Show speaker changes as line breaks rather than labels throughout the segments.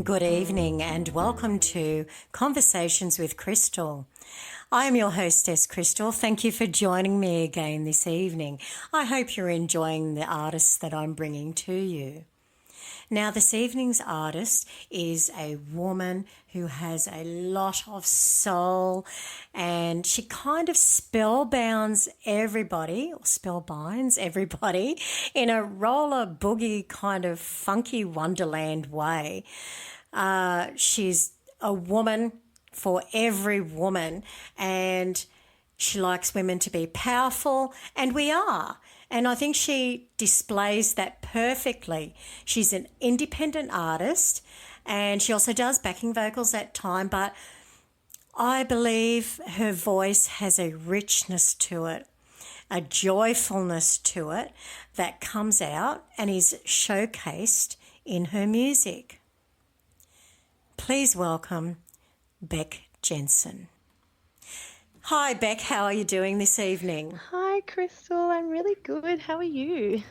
Good evening and welcome to Conversations with Crystal. I am your hostess, Crystal. Thank you for joining me again this evening. I hope you're enjoying the artists that I'm bringing to you. Now, this evening's artist is a woman who has a lot of soul, and she kind of spellbounds everybody, or spellbinds everybody, in a roller boogie kind of funky wonderland way. She's a woman for every woman, and she likes women to be powerful, and we are. And I think she displays that perfectly. She's an independent artist, and she also does backing vocals at time, but I believe her voice has a richness to it, a joyfulness to it that comes out and is showcased in her music. Please welcome Beck Jensen. Hi, Beck. How are you doing this evening?
Hi, Crystal. I'm really good. How are you?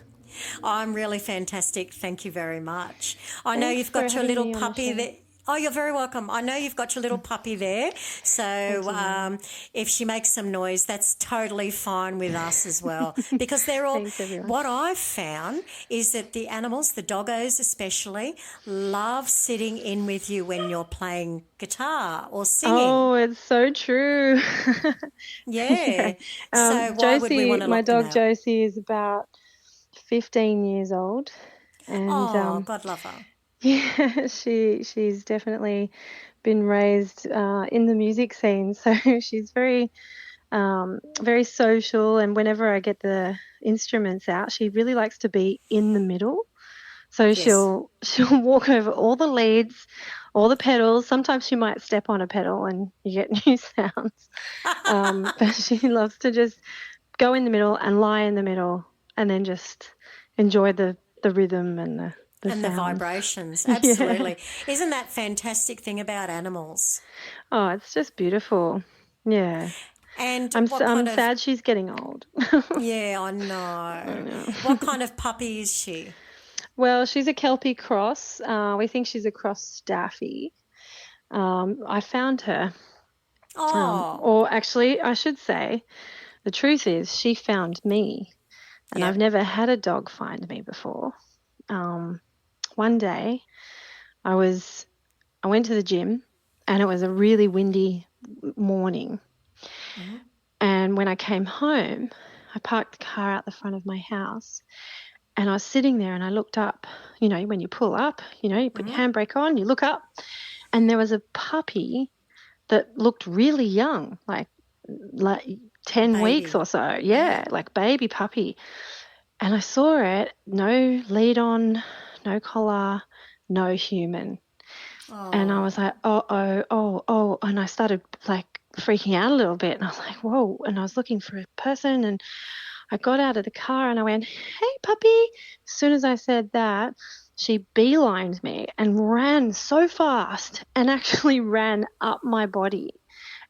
I'm really fantastic. Thank you very much. I know
Thanks
you've
for
got your
having
little
me on the
puppy
show.
there. Oh, you're very welcome. I know you've got your little puppy there. So if she makes some noise, that's totally fine with us as well. Because they're all,
Thanks, everyone.
what I've found is that the animals, the doggos especially, love sitting in with you when you're playing guitar or singing.
Oh, it's so true.
Yeah.
Yeah.
So why would we
Josie,
want to
my
lock them
dog
out?
Josie is about 15 years old, and
Oh, God love her.
yeah, she's definitely been raised in the music scene, so she's very social. And whenever I get the instruments out, she really likes to be in the middle. So
Yes.
she'll walk over all the leads, all the pedals. Sometimes she might step on a pedal and you get new sounds. But she loves to just go in the middle and lie in the middle and then just enjoy the rhythm and the
And the
sounds.
vibrations,
Yeah.
absolutely. Isn't that fantastic thing about animals?
Oh, it's just beautiful. Yeah.
And what
I'm
kind of,
sad she's getting old.
yeah, I
I
know.
know.
What kind of puppy is she?
Well, she's a Kelpie cross. We think she's a cross Staffy. I found her.
Oh,
Or actually, I should say, the truth is, she found me, and I've
yep.
never had a dog find me before. One day, I was I went to the gym, and it was a really windy morning.
Mhm.
And when I came home, I parked the car out the front of my house, and I was sitting there, and I looked up. You know, when you pull up, you put your handbrake on, you look up, and there was a puppy that looked really young, like 10 weeks
Baby.
or so.
Yeah.
Yeah, like baby puppy. And I saw it, no lead on, no collar, no human. And I was
Oh,
like, oh. And I started like freaking out a little bit. And I was like, whoa. And I was looking for a person. And I got out of the car and I went, hey, puppy. As soon as I said that, she beelined me and ran so fast and actually ran up my body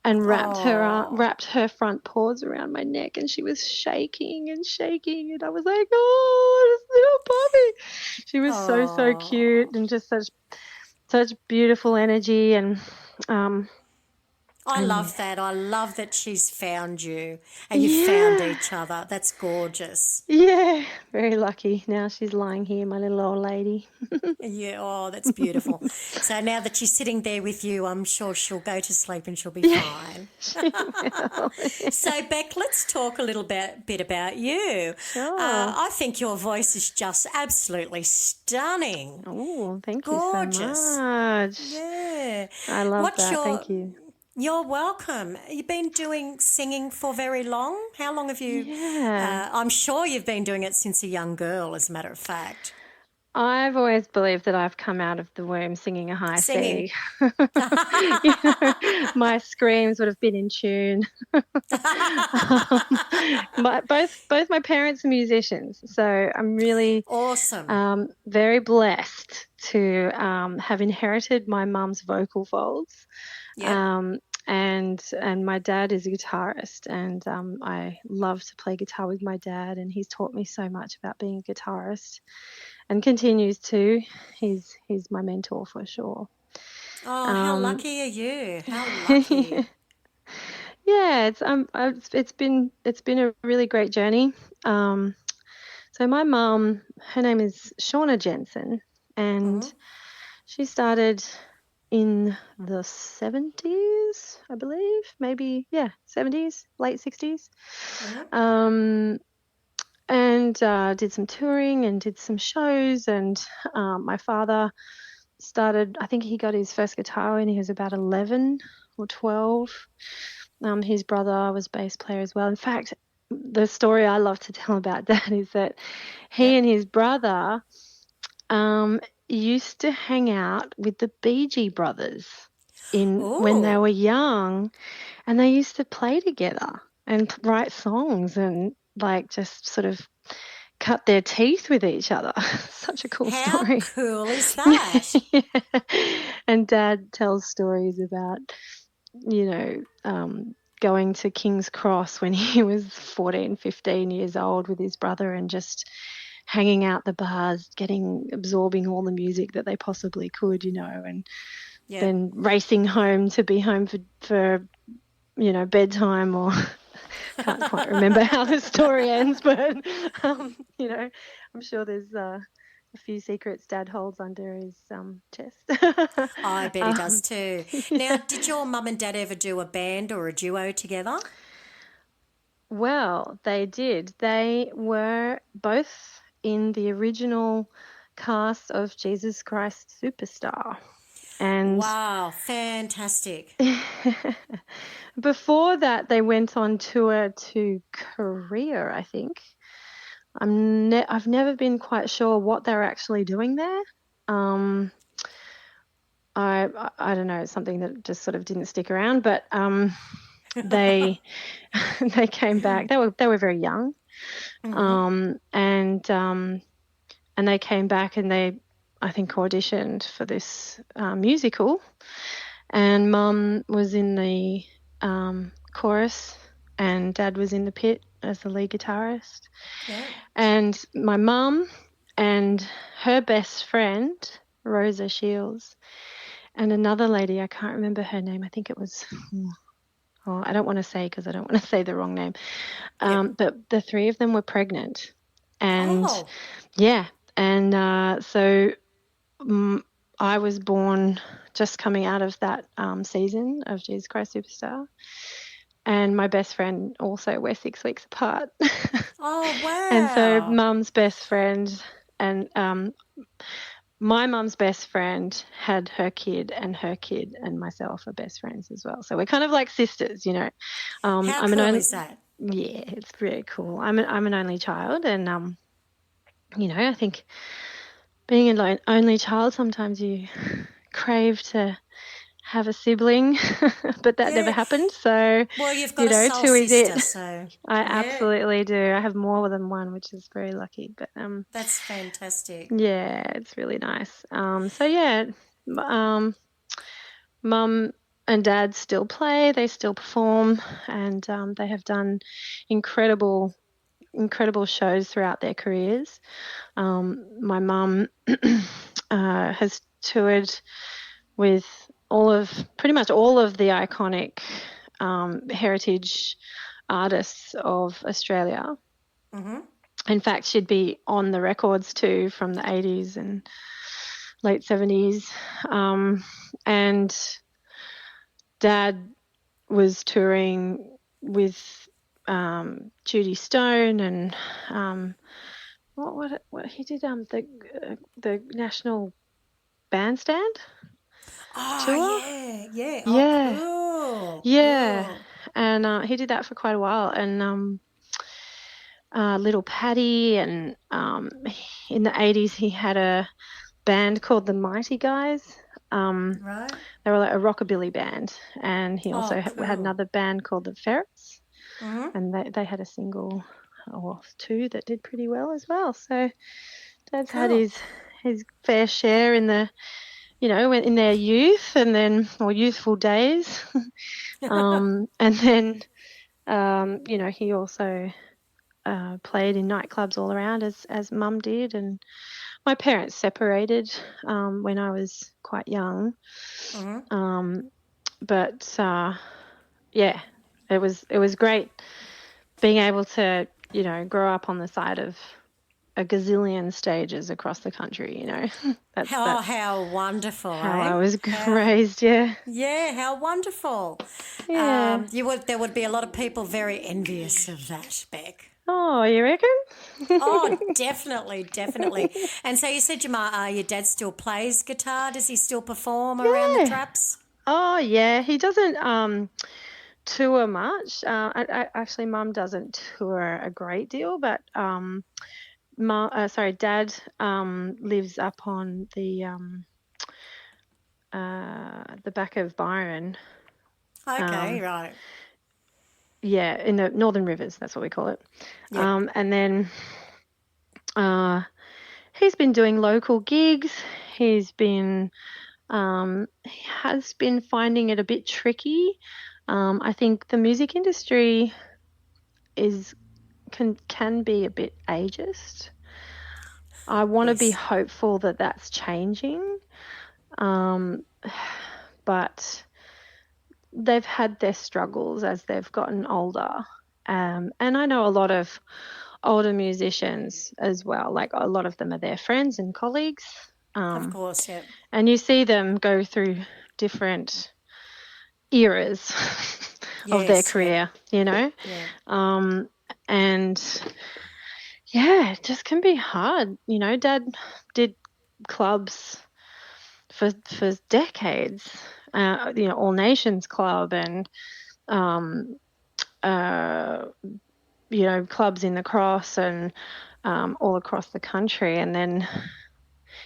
and
oh,
wrapped her front paws around my neck, and she was shaking and shaking, and I was like, oh, this little puppy. She was so cute,
oh.
and just such beautiful energy. Um
I
and yeah.
love that. I love that she's found you and you found
Yeah.
each other. That's gorgeous.
Yeah, very lucky. Now she's lying here, my little old lady.
Yeah, oh, that's beautiful. So now that she's sitting there with you, I'm sure she'll go to sleep and she'll be
Yeah,
fine.
she will.
So, Beck, let's talk a little bit about you.
Sure.
I think your voice is just absolutely stunning,
Oh, thank you so
gorgeous.
much.
Yeah.
I love
What's
that.
your?
Thank you.
You're welcome. You've been doing singing for very long. How long have you?
Yeah.
I'm sure you've been doing it since a young girl, as a matter of fact.
I've always believed that I've come out of the womb singing a high
Singing.
C. My screams would have been in tune. Both my parents are musicians, so I'm really
Awesome.
very blessed to have inherited my mum's vocal folds.
Yep.
Um, and my dad is a guitarist, and I love to play guitar with my dad, and he's taught me so much about being a guitarist. and continues to. He's my mentor for sure.
Oh, how
Um,
lucky are you? How lucky.
yeah, it's been a really great journey. Um, so my mum, her name is Shauna Jensen, and
Mm-hmm.
she started in the 70s, I believe, maybe, yeah, 70s, late 60s.
Mm-hmm.
Um, and did some touring and did some shows. And my father started, I think he got his first guitar when he was about 11 or 12. His brother was bass player as well. In fact, the story I love to tell about Dad is that he
Yep.
and his brother um, used to hang out with the Bee Gee brothers in when they
Oh,
were young, and they used to play together and write songs and like just sort of cut their teeth with each other. Such a cool
how
story.
cool is that?
Yeah. And Dad tells stories about, you know, going to King's Cross when he was 14, 15 years old with his brother and just hanging out the bars, absorbing all the music that they possibly could, and
Yep.
then racing home to be home for bedtime, or can't quite remember how the story ends, but I'm sure there's a few secrets Dad holds under his chest.
I bet he does
um,
too. Now,
yeah.
did your mum and dad ever do a band or a duo together?
Well, they did. They were both in the original cast of Jesus Christ Superstar. And
Wow, fantastic.
before that, they went on tour to Korea, I think. I've never been quite sure what they were actually doing there. Um, I don't know, it's something that just sort of didn't stick around, but they they came back. They were very young,
Mm-hmm.
um, and um, and they came back and they, I think, auditioned for this musical. And Mum was in the chorus, and Dad was in the pit as the lead guitarist.
Yeah.
And my mum and her best friend, Rosa Shields, and another lady, I can't remember her name. I think it was, I don't want to say because I don't want to say the wrong name.
Yep.
But the three of them were pregnant. And
Oh,
yeah, and so mm, I was born just coming out of that season of Jesus Christ Superstar. And my best friend also, we're 6 weeks apart.
oh,
And so
wow.
mum's best friend and my mum's best friend had her kid and myself are best friends as well. So we're kind of like sisters.
How
I'm an
cool
only,
is that?
yeah, it's really cool. I'm an only child, and I think being an only child, sometimes you crave to have a sibling, but that never
Yeah.
happened. So,
Well, you've got a soul
two is it.
sister, so
I
yeah,
absolutely do. I have more than one, which is very lucky. But
that's fantastic.
yeah, it's really nice. So yeah, um, mum and dad still play. They still perform, and they have done incredible, incredible shows throughout their careers. My mum has toured with pretty much all of the iconic heritage artists of Australia.
Mm-hmm.
In fact, she'd be on the records too from the 80s and late 70s. And Dad was touring with Judy Stone and what he did the National Bandstand
Oh,
tour.
yeah, yeah. Oh,
Yeah,
cool,
yeah,
cool.
and he did that for quite a while. And Little Paddy, and in the 80s he had a band called the Mighty Guys. Um,
Right.
they were like a rockabilly band, and he also
Oh,
had
cool.
another band called the Ferrets,
Mm-hmm.
and they had a single or two that did pretty well as well. So Dad's had
Cool.
his fair share in in their youth, and then, or youthful days. And then he also played in nightclubs all around as Mum did, and My parents separated when I was quite young.
Mm-hmm.
But yeah, it was great being able to, grow up on the side of a gazillion stages across the country. That's
How wonderful,
how
eh?
I was
How
raised, yeah.
Yeah, how wonderful.
Yeah.
There would be a lot of people very envious of that, Beck.
Oh, you
Oh,
reckon?
definitely, definitely. And so you said your dad still plays guitar. Does he still perform around the
Yeah.
traps?
Oh, yeah. He doesn't tour much. Actually, Mum doesn't tour a great deal, but Dad lives up on the back of Byron.
Okay,
Um,
right.
yeah, in the Northern Rivers, that's what we call it.
Yep.
And then uh, he's been doing local gigs. He has been finding it a bit tricky. I think the music industry is can be a bit ageist. I want to be
Yes.
hopeful that that's changing, um, but they've had their struggles as they've gotten older. And I know a lot of older musicians as well. Like a lot of them are their friends and colleagues.
Of course, yep.
And you see them go through different eras of their
Yes, yep.
career.
Yeah.
Um, and yeah, it just can be hard. Dad did clubs for decades. All Nations Club and um, uh, clubs in the Cross and all across the country. And then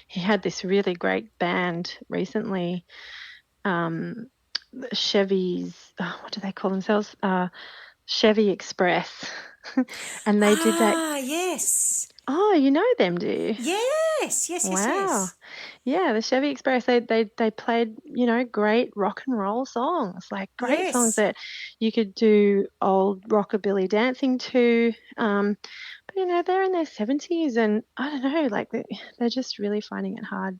he had this really great band recently, Chevy's, what do they call themselves? Chevy Express. And they did that.
Ah, yes.
Oh, you know them, do you?
Yes, yes, yes,
Wow.
yes.
Yeah, the Chevy Express, they played, great rock and roll songs, like great songs
Yes.
that you could do old rockabilly dancing to. But they're in their 70s and I don't know, like they're just really finding it hard.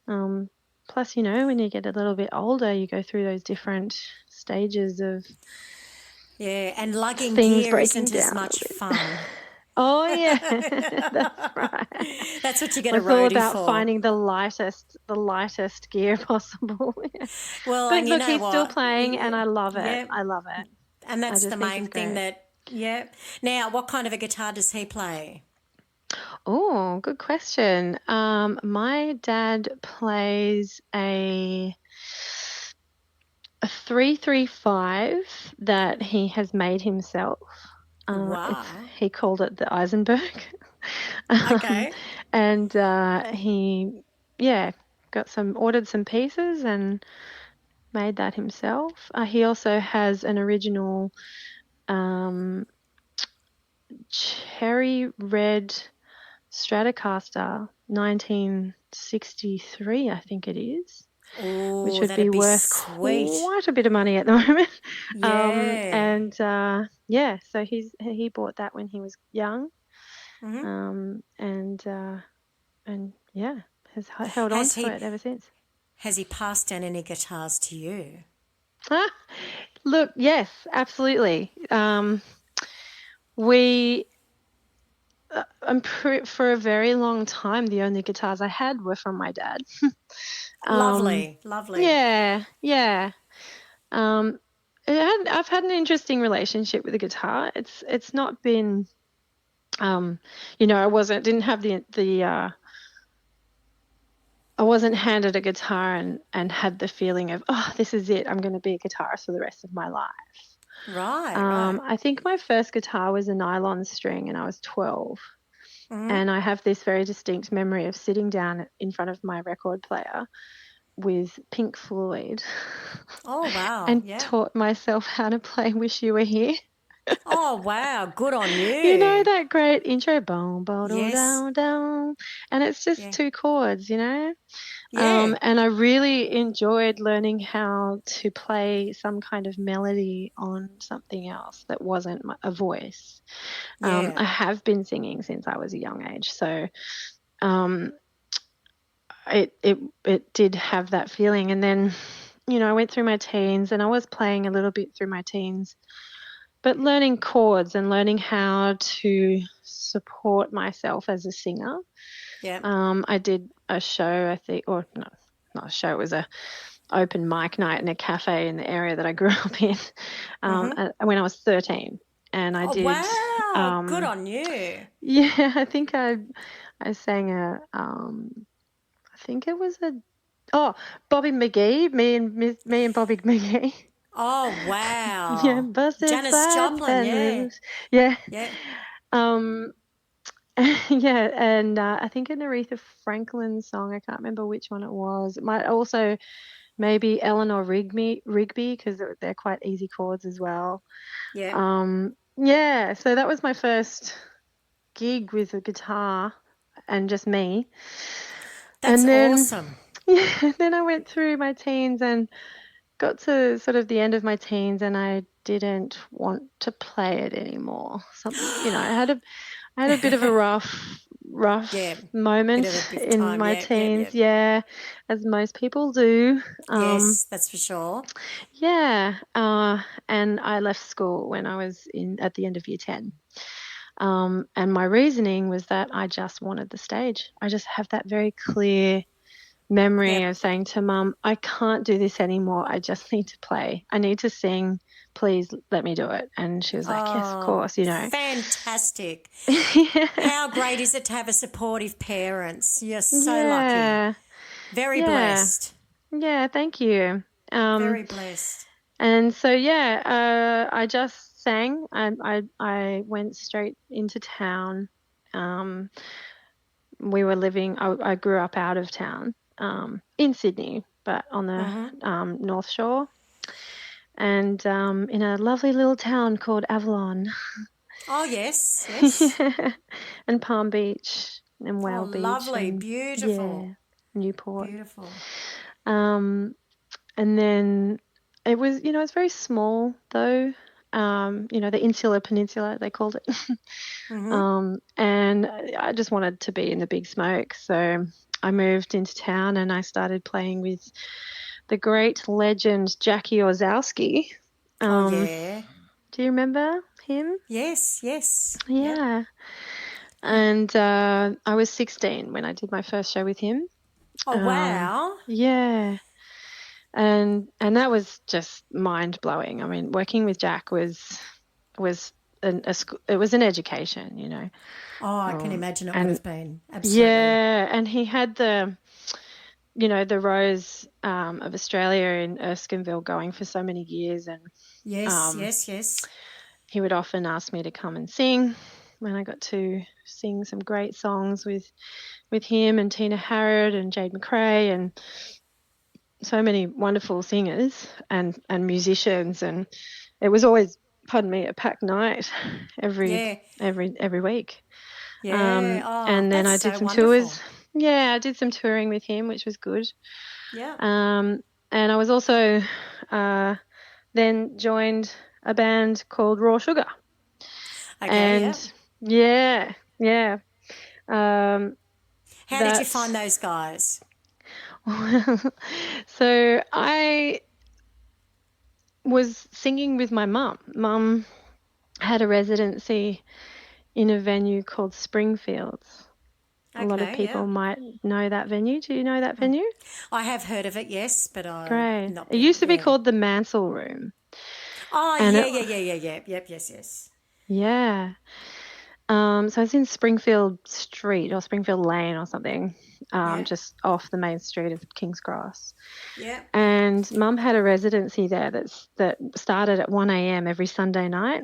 Um, Plus, when you get a little bit older, you go through those different stages of
Yeah, and lugging
things
gear
breaking
isn't as
down a little
much
bit.
fun.
Oh yeah, that's right.
That's what you get a
It's all
roadie
about
for.
finding the lightest gear possible. Yeah.
Well,
But
and you
look,
know
he's still
what?
playing, and
Yeah,
I love it.
yeah,
I love it.
and
I
that's the
just think
main
it's
thing
great.
yeah. Now, what kind of a guitar does he play?
Oh, good question. My dad plays a 335 that he has made himself.
Wow.
He called it the Eisenberg. um,
Okay.
and he, yeah, ordered some pieces and made that himself. He also has an original um, cherry red Stratocaster 1963, I think it is, which
Oh,
would be
that'd be
worth
sweet.
quite a bit of money at the moment.
Yeah.
And yeah, so he bought that when he was young,
Hmm.
and yeah, has held on
Has
to
he
it ever since.
has he passed down any guitars to you?
Ah, look, yes, absolutely. We for a very long time, the only guitars I had were from my dad. um,
Lovely, lovely.
yeah, yeah. Um, I've had an interesting relationship with the guitar. It's not been, didn't have I wasn't handed a guitar and had the feeling of, oh, this is it. I'm going to be a guitarist for the rest of my life.
Right, right.
I think my first guitar was a nylon string, and I was 12.
Hmm.
And I have this very distinct memory of sitting down in front of my record player with Pink Floyd
Oh, wow.
and
Yeah.
taught myself how to play Wish You Were Here.
Oh, wow. Good on
You know
you.
that great intro, boom, boom,
Yes.
down, down, and it's just
Yeah.
two chords.
Yeah.
And I really enjoyed learning how to play some kind of melody on something else that wasn't a voice. I
Yeah.
have been singing since I was a young age, so it did have that feeling. And then, I went through my teens, and I was playing a little bit through my teens, but learning chords and learning how to support myself as a singer.
Yeah.
I did a show, I think, or no, not a show. It was a open mic night in a cafe in the area that I grew up in, when I was 13, and I
Oh,
did.
wow. Good on you.
Yeah, I think I sang I think it was Bobby McGee, me and Bobby McGee.
Oh,
Yeah,
wow.
busted
Janis
flat and
Joplin,
bend
yeah.
loose. Yeah.
Yeah.
Um, yeah, and I think an Aretha Franklin song. I can't remember which one it was. It might also maybe Eleanor Rigby, because they're quite easy chords as well.
Yeah.
Yeah, so that was my first gig with a guitar and just me.
That's
And then,
awesome.
yeah, then I went through my teens and got to sort of the end of my teens, and I didn't want to play it anymore. I had a bit of a rough
Yeah. Bit
moment
of a big
in
time.
my
Yeah. Yeah. Yeah.
teens, yeah, as most people do.
Yes, that's for sure.
Yeah, and I left school when I was at the end of year 10. And my reasoning was that I just wanted the stage. I just have that very clear memory
Yep.
of saying to Mum, I can't do this anymore. I just need to play. I need to sing. Please let me do it. And she was like, yes, of
Oh,
course,
fantastic.
Yeah.
How great is it to have a supportive parents? You're so lucky.
Yeah.
Very
Yeah.
blessed.
Yeah. Thank you. Um,
Very blessed.
and so, yeah, I just sang. I went straight into town. Um, we were living, I grew up out of town, in Sydney, but on the
Mm-hmm.
North Shore, and in a lovely little town called Avalon.
Oh, yes. Yes.
Yeah. And Palm Beach and
Oh,
Whale Beach
lovely.
and,
Beautiful.
yeah, Newport.
Beautiful.
Um, and then it was, it's very small though. The Insular Peninsula, they called it.
Mm-hmm.
And I just wanted to be in the big smoke. So I moved into town and I started playing with the great legend Jackie Orzowski.
Oh,
Um,
yeah.
do you remember him?
Yes. Yes. Yep.
Yeah. And I was 16 when I did my first show with him.
Oh, wow.
Yeah. And that was just mind blowing. I mean, working with Jack was it was an education.
Oh, I can imagine it would
And
have been. Absolutely.
yeah, and he had the Rose of Australia in Erskineville going for so many years, and
Yes.
um,
Yes. Yes.
he would often ask me to come and sing. When I got to sing some great songs with him and Tina Harrod and Jade McRae and so many wonderful singers and musicians, and it was always, pardon me, a packed night every
Yeah.
every week.
Yeah. Oh,
And then
that's
I did
so
some tours.
wonderful.
Yeah, I did some touring with him, which was good.
Yeah.
And I was also then joined a band called Raw Sugar,
Okay. Yeah.
and yeah, yeah. Um,
How did you find
that's
those guys?
so I was singing with my mum. Mum had a residency in a venue called Springfields. A lot of
Okay. Yeah.
people might know that venue. Do you know that venue?
I have heard of it, yes, but I've
Great.
not
It
been.
used to be
Yeah.
called the Mansell Room.
Oh,
And
yeah, yeah, yeah, yeah, yeah. Yep, yes, yes.
yeah. So it's in Springfield Street or Springfield Lane or something,
Yeah.
just off the main street of King's Cross.
Yeah.
And Mum had a residency there that started at 1 a.m. every Sunday night.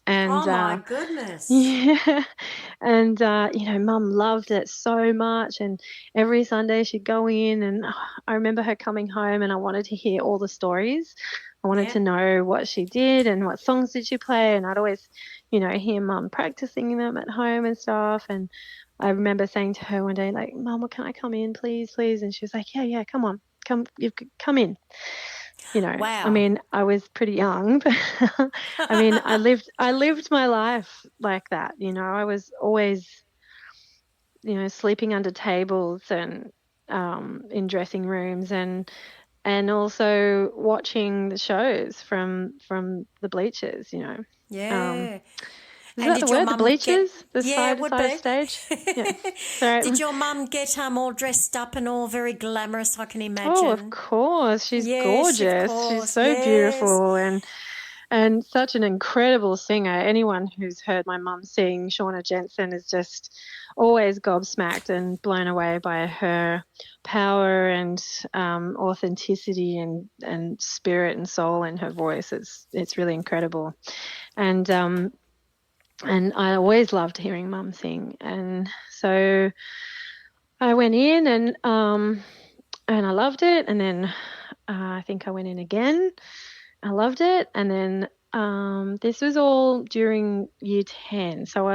And
Oh my goodness.
yeah, and Mum loved it so much, and every Sunday she'd go in, and I remember her coming home, and I wanted to hear all the stories. I wanted
Yeah.
to know what she did and what songs did she play, and I'd always, hear Mum practicing them at home and stuff. And I remember saying to her one day, like, "Mum, can I come in, please, please?" And she was like, "Yeah, yeah, come on, come in." I
Wow.
mean, I was pretty young, but I mean, I lived my life like that. I was always, sleeping under tables and in dressing rooms, and also watching the shows from the bleachers. Um,
Yeah.
is
And
that the
did your
word? The
mum get?
bleachers, the
Yeah, it
side
would
side of
be.
stage. Yeah. So,
Did your mum get all dressed up and all very glamorous? I can
oh, of
imagine.
course, she's
Yes, of
gorgeous. She's
course.
so
Yes.
beautiful and such an incredible singer. Anyone who's heard my mum sing, Shauna Jensen, is just always gobsmacked and blown away by her power and authenticity and spirit and soul in her voice. It's really incredible, and I always loved hearing mum sing. And so I went in and I loved it, and then I think I went in again. I loved it, and then this was all during year 10, so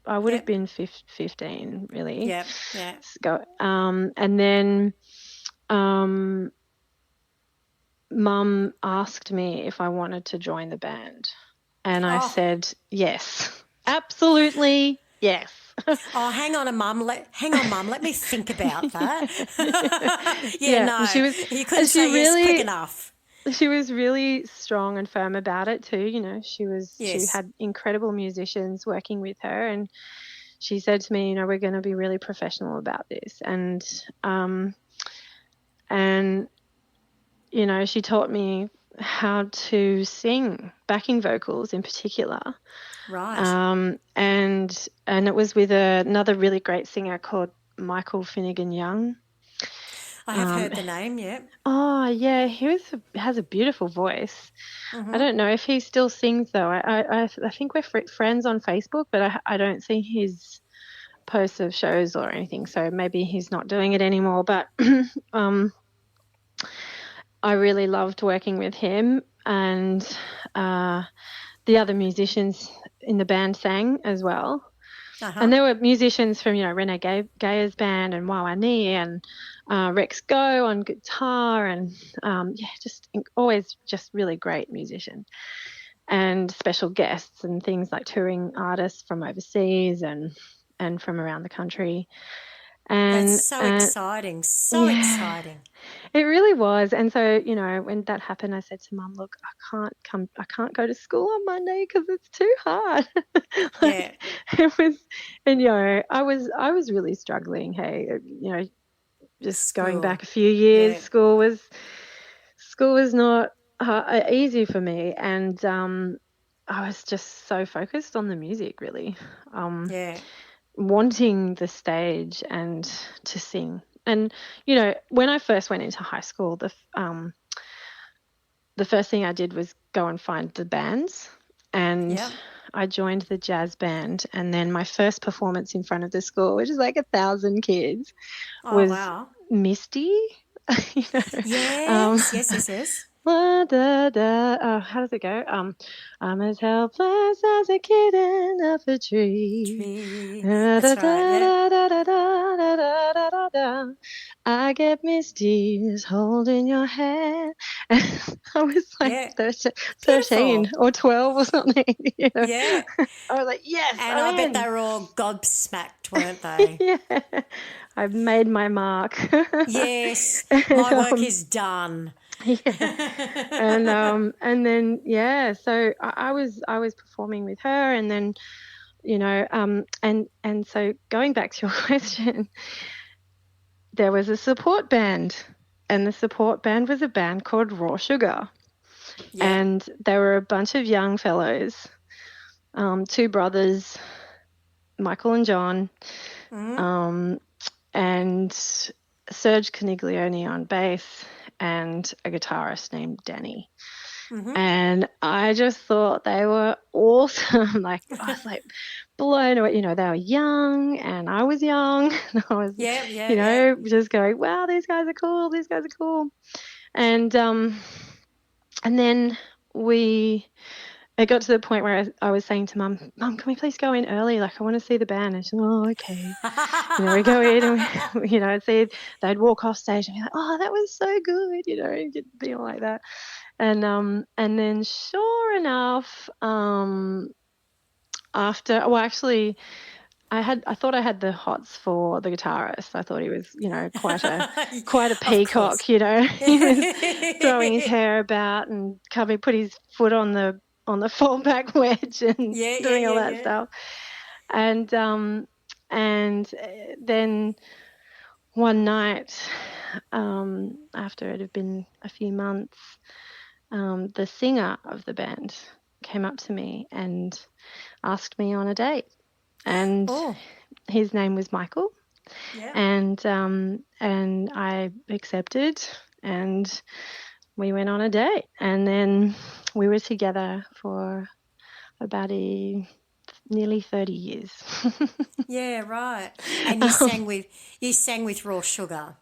I would have
Yep.
been 15 really.
Yep. Yeah.
And then Mum asked me if I wanted to join the band, and I
Oh.
said yes, absolutely yes.
Oh, hang on, Mum. Let me think about that. Yeah,
Yeah,
no, you couldn't
and
say yes quick enough.
she was really strong and firm about it too. She
Yes.
had incredible musicians working with her, and she said to me, we're going to be really professional about this. And she taught me how to sing backing vocals in particular.
Right.
And it was with another really great singer called Michael Finnegan Young.
I have
Um,
heard the name. Yep.
oh yeah, has a beautiful voice. I
Mm-hmm.
don't know if he still sings though. I think we're friends on Facebook, but I don't see his posts of shows or anything. So maybe he's not doing it anymore. But um, I really loved working with him, and uh, the other musicians in the band sang as well.
Uh-huh.
And there were musicians from, Renee Gayer's band and Wawani and Rex Go on guitar, and just always just really great musicians and special guests and things like touring artists from overseas and from around the country.
That's
And
so exciting. So
yeah,
exciting.
it really was. And so, when that happened, I said to Mum, look, I can't go to school on Monday because it's too hard.
Yeah.
Like it was, and I was really struggling. Hey, just going
School.
back a few years,
Yeah.
school was not easy for me, and I was just so focused on the music, really. Um,
Yeah.
Wanting the stage and to sing. And when I first went into high school, the first thing I did was go and find the bands, and
Yeah.
I joined the jazz band. And then my first performance in front of the school, which is like 1,000 kids,
Oh,
was
wow.
Misty. you know, um,
Yes. Yes. Yes. Yes.
La, da, da. How does it go? I'm as helpless as a kitten up a tree.
Tree.
Da,
That's
da,
right.
da,
Yeah.
da, da, da, da, da, da, da, da. I get misty just holding your hand. And I was like
Yeah.
13
Beautiful.
or 12 or something.
Yeah.
I was like, yes,
And
I'm
I bet they
in.
were all gobsmacked, weren't they?
Yeah, I've made my mark.
Yes.
And,
My work is done.
yeah. And then so I was performing with her, and then and so going back to your question, there was a support band, and the support band was a band called Raw Sugar,
Yeah.
and they were a bunch of young fellows, two brothers, Michael and John,
Mm-hmm.
um, and Serge Caniglione on bass, and a guitarist named Danny.
Mm-hmm.
And I just thought they were awesome. Like, I was like blown away. They were young and I was young. And I was,
Yeah. Yeah. Yeah.
just going, wow, these guys are cool. These guys are cool. And then it got to the point where I was saying to Mum, can we please go in early? Like, I want to see the band. And she's like, oh, okay. We go in and, I'd see they'd walk off stage and be like, oh, that was so good. It'd be all like that. And then sure enough, I thought I had the hots for the guitarist. I thought he was, quite a
Of course.
peacock, He was throwing his hair about and put his foot on the fallback wedge and
Yeah, yeah,
doing all
yeah,
that
yeah.
stuff. And then one night, after it had been a few months, the singer of the band came up to me and asked me on a date. And
Oh,
his name was Michael.
yeah.
And I accepted, and we went on a date, and then we were together for about nearly 30 years.
Yeah, right. And you sang with Raw Sugar.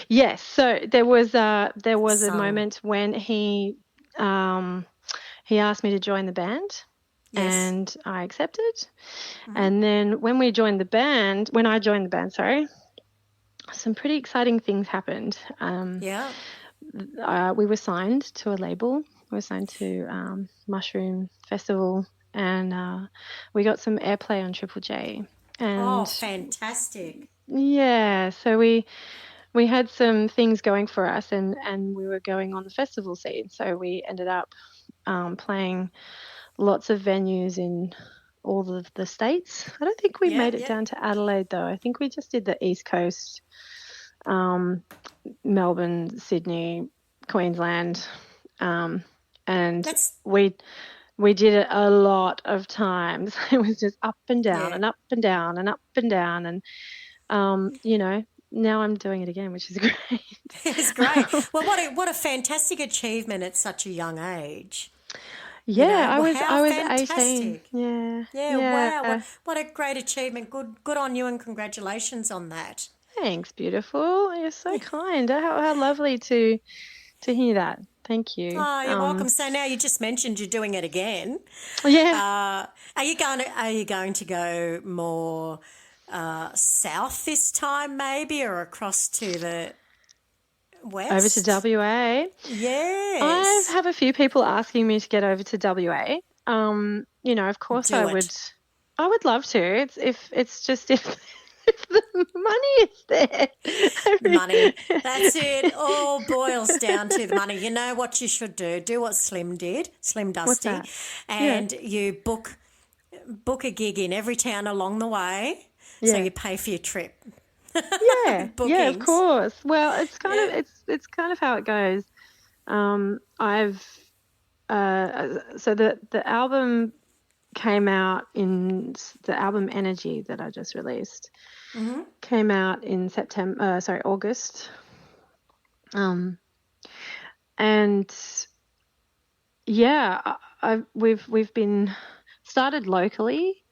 Yes, so there was a
Sung.
moment when he asked me to join the band,
Yes.
and I accepted.
Hmm.
And then when I joined the band, sorry, some pretty exciting things happened.
Yeah.
We were signed to a label. We were signed to Mushroom Festival, and we got some airplay on Triple J.
Oh,
And
fantastic.
yeah, so we had some things going for us, and we were going on the festival scene. So we ended up playing lots of venues in all of the states. I don't think we
Yeah,
made it
yeah.
down to Adelaide though. I think we just did the East Coast, um, Melbourne, Sydney, Queensland, and
That's,
we did it a lot of times. It was just up and down
yeah.
and up and down and up and down, and now I'm doing it again, which is great.
It's great. Well, what a fantastic achievement at such a young age.
Yeah, I
Well,
was
how
I was 18.
fantastic.
Yeah,
Yeah, wow. What
yeah.
what a great achievement. Good on you and congratulations on that.
Thanks, beautiful. You're so kind. How lovely to hear that. Thank you.
Oh, you're welcome. So now you just mentioned you're doing it again.
Yeah.
Are you going to go more south this time, maybe, or across to the
Over to
west?
WA. I
Yes.
have a few people asking me to get over to WA. Of course
Do it.
I would love to. It's if it's just if if the money is there. I
Money. That's
really-
it. All boils down to the money. You know what you should do? Do what Slim did, Slim
What's
Dusty,
that? Yeah.
and you book a gig in every town along the way, so
Yeah.
you pay for your trip.
Yeah. Yeah, of
Bookings.
course. Well,
Yeah.
it's kind of how it goes. I've so the album came out in the album Energy that I just released came out in August. And yeah, we've been started locally,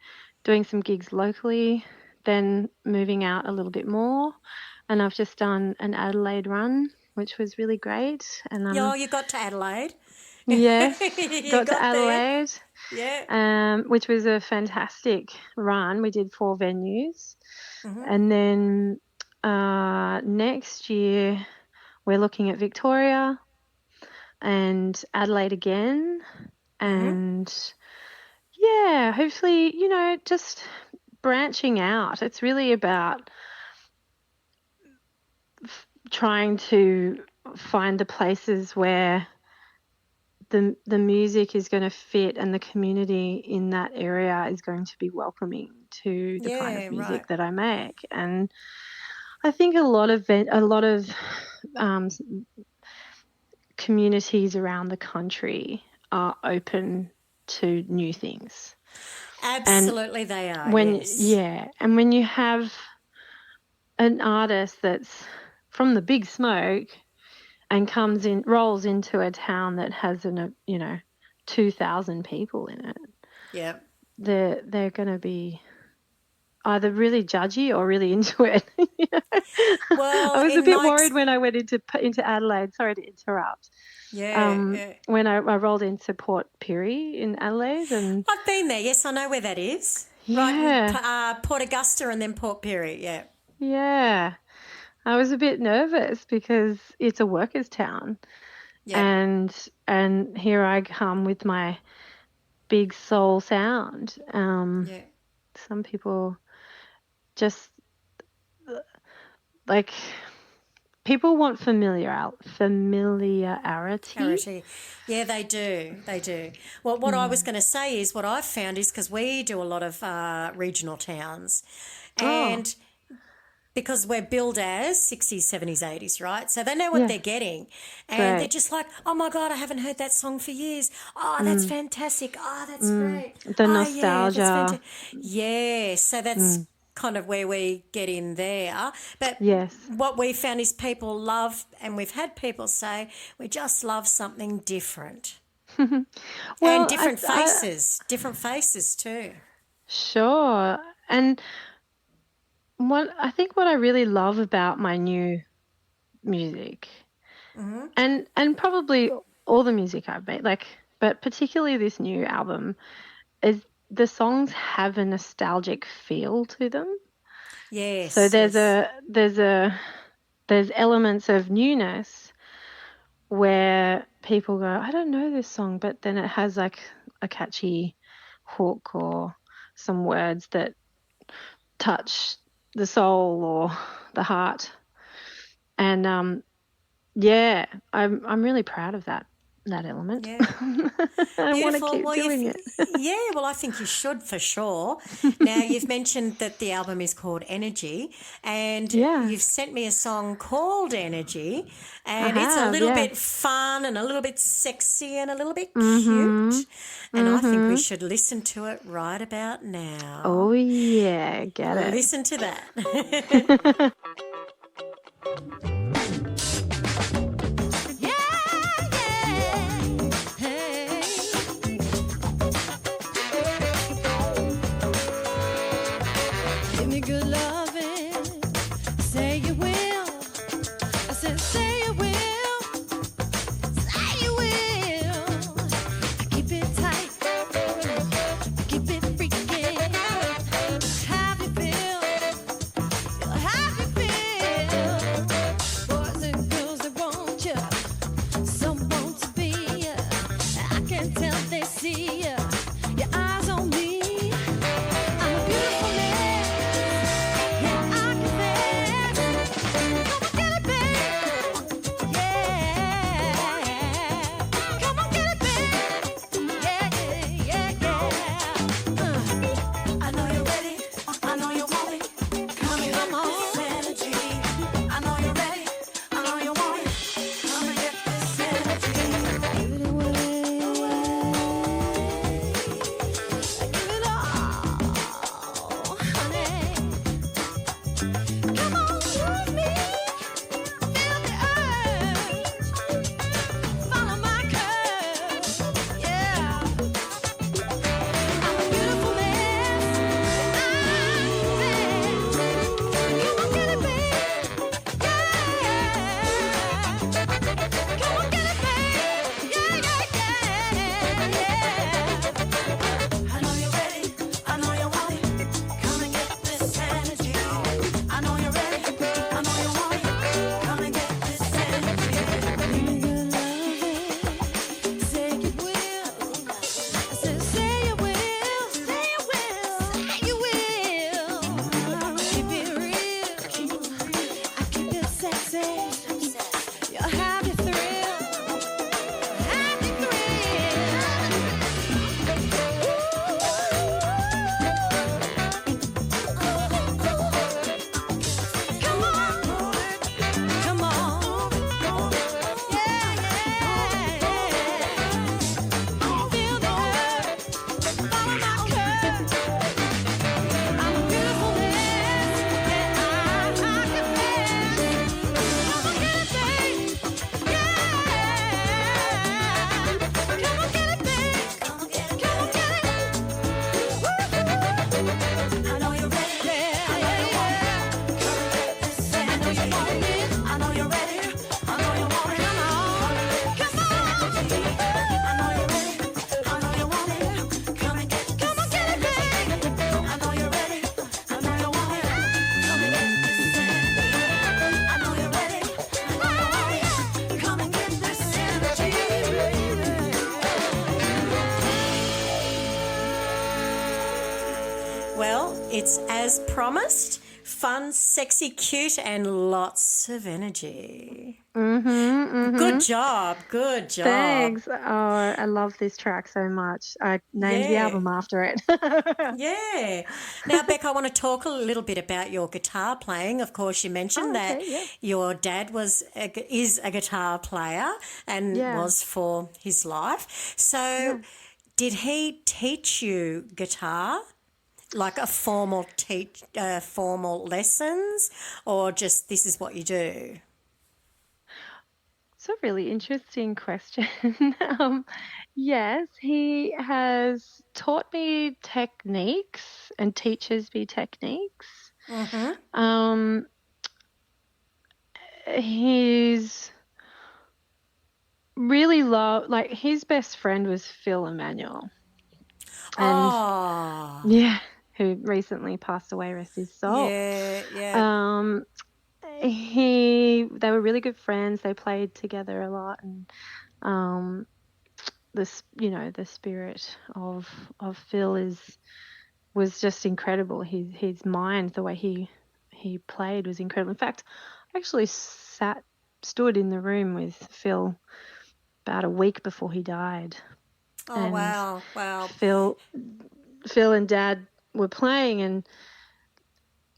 doing some gigs locally, then moving out a little bit more, and I've just done an Adelaide run, which was really great. And
Yeah, you got to Adelaide.
yes,
You
got to
got there.
Adelaide,
Yeah.
which was a fantastic run. We did 4 venues, and then next year we're looking at Victoria and Adelaide again, and yeah, hopefully, just branching out. It's really about trying to find the places where the music is going to fit and the community in that area is going to be welcoming to the kind of
Yeah, right.
music that I make. And I think a lot of um, communities around the country are open to new things. And
Absolutely they are,
when
yes.
yeah, and when you have an artist that's from the big smoke and rolls into a town that has 2,000 people in it,
Yeah.
they're going to be either really judgy or really into it. I
Well,
was a
in
bit
my
worried when I went into Adelaide. Sorry to interrupt.
yeah, yeah.
When I rolled into Port Pirie in Adelaide, and
I've been there. Yes, I know where that is. Right in
yeah,
Port Augusta and then Port Pirie. Yeah.
yeah, I was a bit nervous because it's a workers' town,
Yeah.
and here I come with my big soul sound.
Yeah.
Some people just like people want familiarity.
Clarity. Yeah, they do. They do. Well, what I was going to say is what I've found is because we do a lot of regional towns and because we're billed as 60s, 70s, 80s, right? So they know what they're getting. And they're just like, oh, my God, I haven't heard that song for years. Oh, that's fantastic. Oh, that's great.
The
oh,
nostalgia.
Yeah, that's yeah, so that's kind of where we get in there. But what we found is people love, and we've had people say, we just love something different.
Well,
and different faces too.
Sure. And what I really love about my new music, and probably all the music I've made, but particularly this new album, is the songs have a nostalgic feel to them.
Yes.
So there's elements of newness where people go, I don't know this song, but then it has like a catchy hook or some words that touch the soul or the heart. And I'm really proud of that element.
Yeah.
I want to keep doing it.
Yeah, well, I think you should for sure. Now, you've mentioned that the album is called Energy, and you've sent me a song called Energy, and it's a little bit fun and a little bit sexy and a little bit cute, and I think we should listen to it right about now.
Oh, yeah, get it.
Listen to that.
Good loving, say you will. I said, say you will, say you will. Keep it tight, keep it freaking. Have you feel, have you feel?
It's as promised, fun, sexy, cute, and lots of energy. Good job. Good job.
Thanks. Oh, I love this track so much. I named the
Yeah.
album after it.
Yeah. Now, Beck, I want to talk a little bit about your guitar playing. Of course, you mentioned that your dad is a guitar player and was for his life. So, did he teach you guitar? Like a formal lessons, or just this is what you do?
It's a really interesting question. Yes, he has taught me techniques and teaches me techniques. He's really like his best friend was Phil Emmanuel. And who recently passed away, rest his soul.
Yeah.
They were really good friends. They played together a lot, and the spirit of Phil was just incredible. His mind, the way he played was incredible. In fact, I actually stood in the room with Phil about a week before he died.
Oh, and wow.
Phil and Dad were playing, and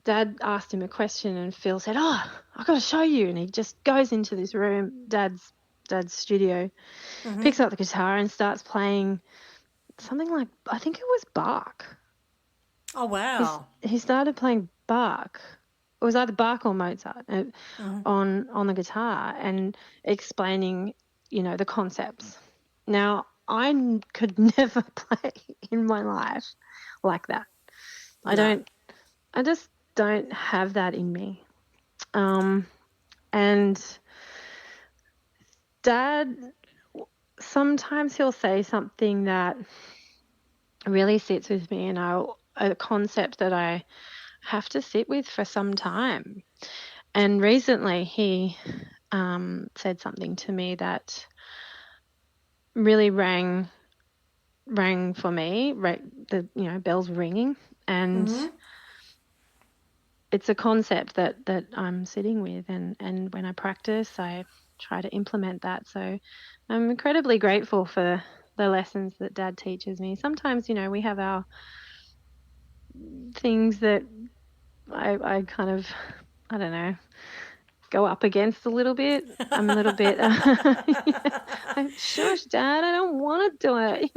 Dad asked him a question, and Phil said, "Oh, I've got to show you." And he just goes into this room, Dad's studio, picks up the guitar and starts playing something like, I think it was Bach.
Oh, wow.
He started playing Bach. It was either Bach or Mozart on the guitar, and explaining, the concepts. Now, I could never play in my life like that. I just don't have that in me. And Dad, sometimes he'll say something that really sits with me, and a concept that I have to sit with for some time. And recently he said something to me that really rang for me, the bells ringing, and it's a concept that I'm sitting with, and when I practice, I try to implement that. So I'm incredibly grateful for the lessons that Dad teaches me. Sometimes, we have our things that I kind of, I don't know, go up against a little bit. I'm a little bit, I'm shush, Dad, I don't want to do it,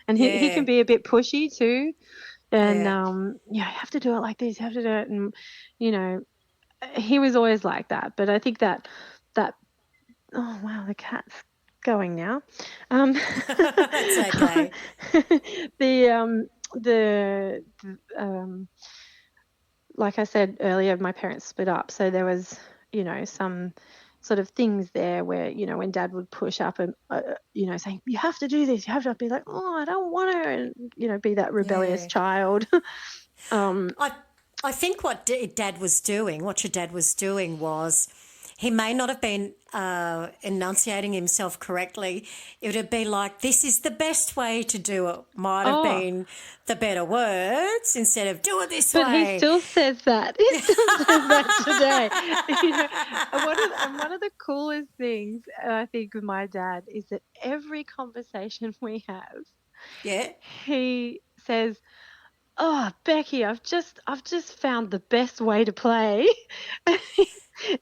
and he can be a bit pushy too. And, you have to do it like this, you have to do it. And, he was always like that. But I think that, oh, wow, the cat's going now.
That's okay.
the like I said earlier, my parents split up. So there was, some sort of things there where, when Dad would push up and, saying, you have to do this, you have to be like, oh, I don't want to, and, be that rebellious child.
I think what your dad was doing was he may not have been enunciating himself correctly. It would be like, this is the best way to do it, might have been the better words instead of do it this way.
But he still says that. He still says that today. And one of the coolest things, I think, with my dad is that every conversation we have, he says, oh, Becky, I've just found the best way to play. And he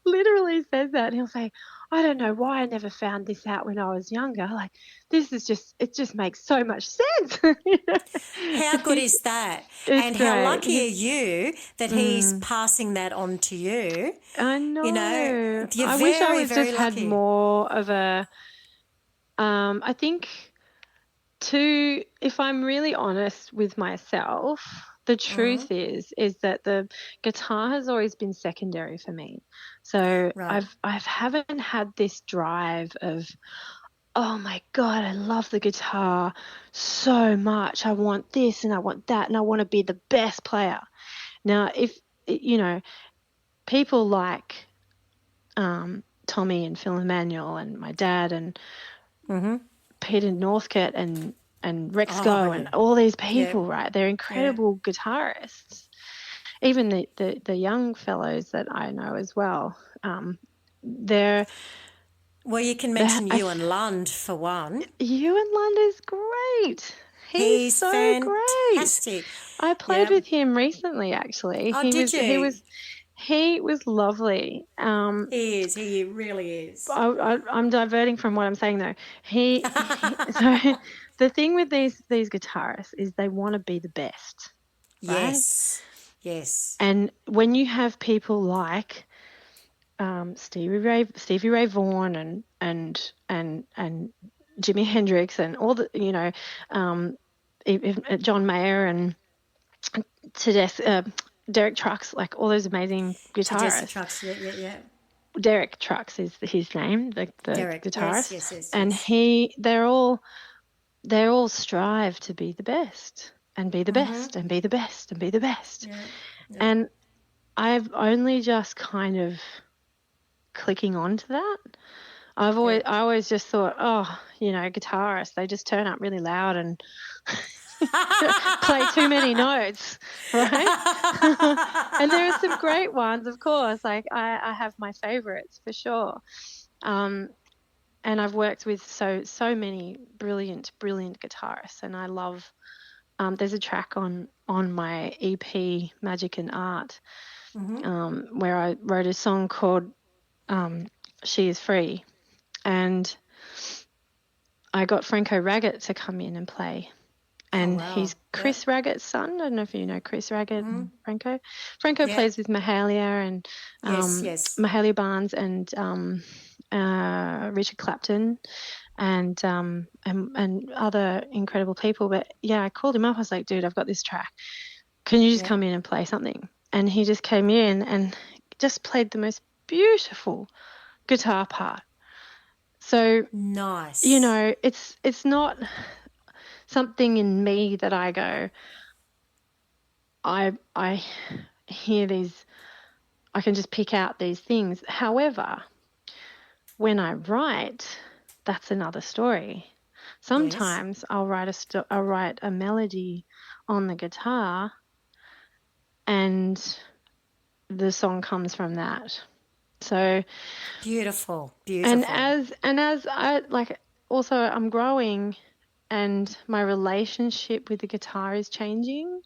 literally says that. And he'll say, I don't know why I never found this out when I was younger. Like, it just makes so much sense.
How good is that? And
great.
How lucky are you that he's passing that on to you?
I know.
You're
I wish I was just lucky. Had more of a, I think, if I'm really honest with myself, the truth is that the guitar has always been secondary for me. So I haven't had this drive of, oh my God, I love the guitar so much. I want this and I want that and I want to be the best player. Now, if, people like Tommy and Phil Emmanuel and my dad and Peter Northcote and and Rex
Oh,
Go and all these people,
yeah.
right? They're incredible guitarists. Even the young fellows that I know as well. They're
Well, you can
they're
mention
I
Ewan Lund for one.
Ewan Lund is great. He's
He's
so great.
fantastic.
I played
Yeah.
with him recently, actually.
Oh, did you?
He was lovely.
He is. He really is.
I'm diverting from what I'm saying though. So the thing with these guitarists is they want to be the best, right?
Yes. Yes.
And when you have people like Stevie Ray Vaughan and Jimi Hendrix and all the John Mayer and to death, Derek Trucks, like all those amazing
Tedeschi
guitarists.
Trucks. Yeah, yeah, yeah.
Derek Trucks is his name, the
Derek.
guitarist,
Yes.
and they all strive to be the best and be the best and be the best and be the best.
Yeah.
And I've only just kind of clicking onto that. I always just thought, guitarists, they just turn up really loud and play too many notes, right? And there are some great ones, of course. Like I have my favorites for sure. And I've worked with so many brilliant guitarists, and I love. There's a track on my EP Magic and Art, where I wrote a song called "She Is Free," and I got Franco Raggett to come in and play. And he's Chris Raggett's son. I don't know if you know Chris Raggett and Franco. Franco plays with Mahalia and Mahalia Barnes and Richard Clapton and other incredible people. But yeah, I called him up. I was like, dude, I've got this track. Can you just come in and play something? And he just came in and just played the most beautiful guitar part. So
nice.
It's not something in me that I go, I hear these, I can just pick out these things. However, when I write, that's another story. Sometimes I'll write a melody on the guitar, and the song comes from that. So
beautiful.
And as I also I'm growing, and my relationship with the guitar is changing,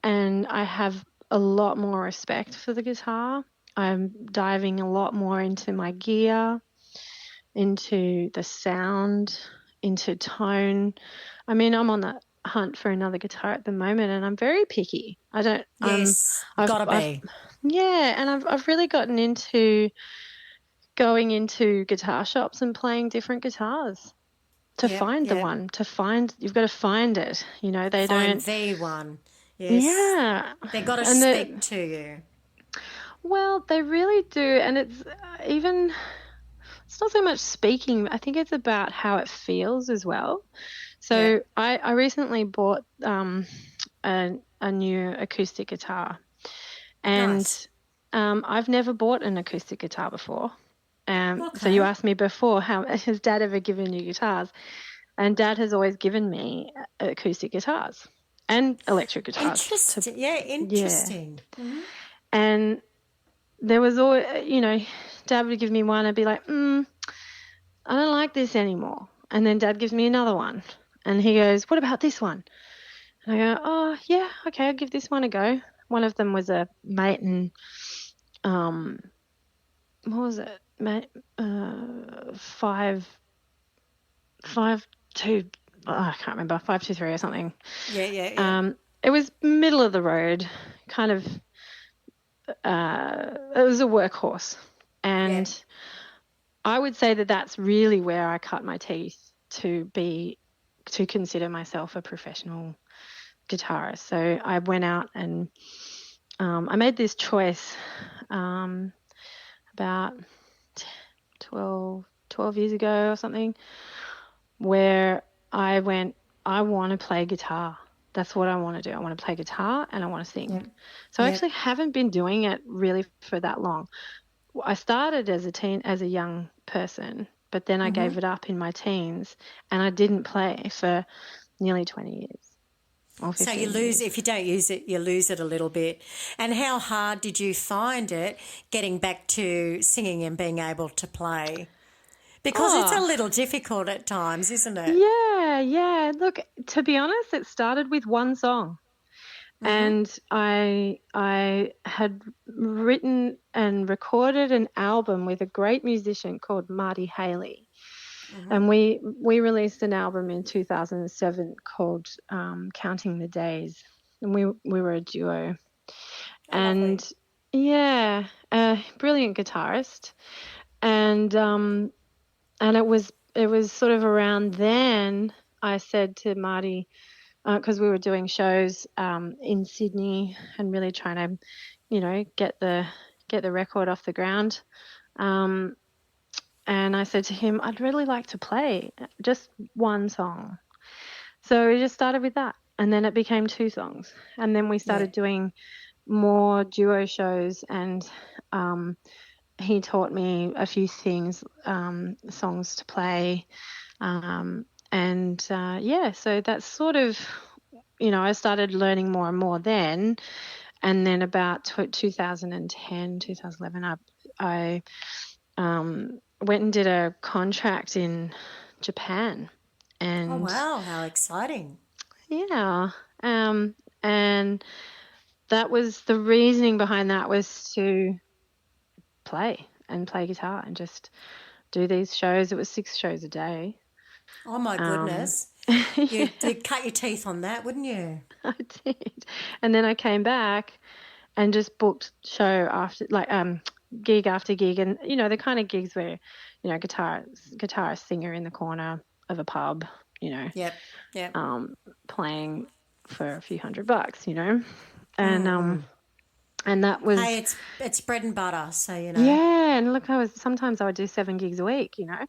and I have a lot more respect for the guitar. I'm diving a lot more into my gear, into the sound, into tone. I mean, I'm on the hunt for another guitar at the moment, and I'm very picky. Gotta be. And I've really gotten into going into guitar shops and playing different guitars. Find the one, you've got to find it. They
find
don't.
the one. Yes.
Yeah.
They got to speak to you.
Well, they really do. And it's not so much speaking. I think it's about how it feels as well. So I recently bought a new acoustic guitar. And I've never bought an acoustic guitar before. So you asked me before, how has Dad ever given you guitars? And Dad has always given me acoustic guitars and electric guitars.
Interesting. Interesting.
Yeah. Mm-hmm. And there was always, Dad would give me one. I'd be like, I don't like this anymore. And then Dad gives me another one. And he goes, what about this one? And I go, oh, yeah, okay, I'll give this one a go. One of them was a Maton, what was it? 5.2, I can't remember, 5.23 or something.
Yeah.
It was middle of the road, kind of. It was a workhorse, and I would say that that's really where I cut my teeth to consider myself a professional guitarist. So I went out and I made this choice about 12 years ago or something, where I went, I want to play guitar. That's what I want to do. I want to play guitar and I want to sing. So I actually haven't been doing it really for that long. I started as a young person but then I gave it up in my teens, and I didn't play for nearly 20 years or
So
15
you lose,
years.
if you don't use it, you lose it a little bit. And how hard did you find it getting back to singing and being able to play? Because it's a
Oh,
little difficult at times, isn't it?
yeah. Look, to be honest, it started with one song. And I had written and recorded an album with a great musician called Marty Haley. And we released an album in 2007 called Counting the Days. And we were a duo.
Oh, lovely.
And yeah, a brilliant guitarist. And it was sort of around then I said to Marty, because we were doing shows in Sydney and really trying to, get the record off the ground. Um, and I said to him, I'd really like to play just one song. So we just started with that, and then it became two songs, and then we
Yeah.
started doing more duo shows, and he taught me a few things, songs to play, so that's sort of, I started learning more and more then. And then about 2010, 2011, I went and did a contract in Japan.
Oh,
And
wow. How exciting.
yeah, and that was the reasoning behind that, was to play guitar and just do these shows. It was 6 shows a day.
Oh, my
Um,
goodness.
yeah,
You'd cut your teeth on that, wouldn't you?
I did. And then I came back and just booked show after, like, gig after gig, and the kind of gigs where, guitarist singer in the corner of a pub,
Yep. Yep.
playing for a few $100, and and that
Hey,
was,
it's bread and butter, so
yeah. And look, sometimes I would do 7 gigs a week,
there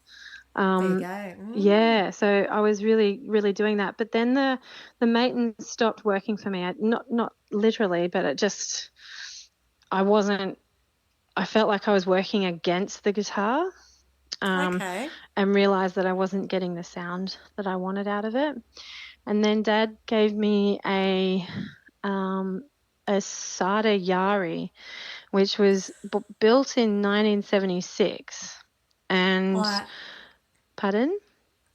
you
um,
go.
yeah, so I was really, really doing that. But then the maintenance stopped working for me. Not literally, but it just, I felt like I was working against the guitar,
Okay.
and realized that I wasn't getting the sound that I wanted out of it. And then Dad gave me a Sada Yari, which was built in 1976. And
I
pardon?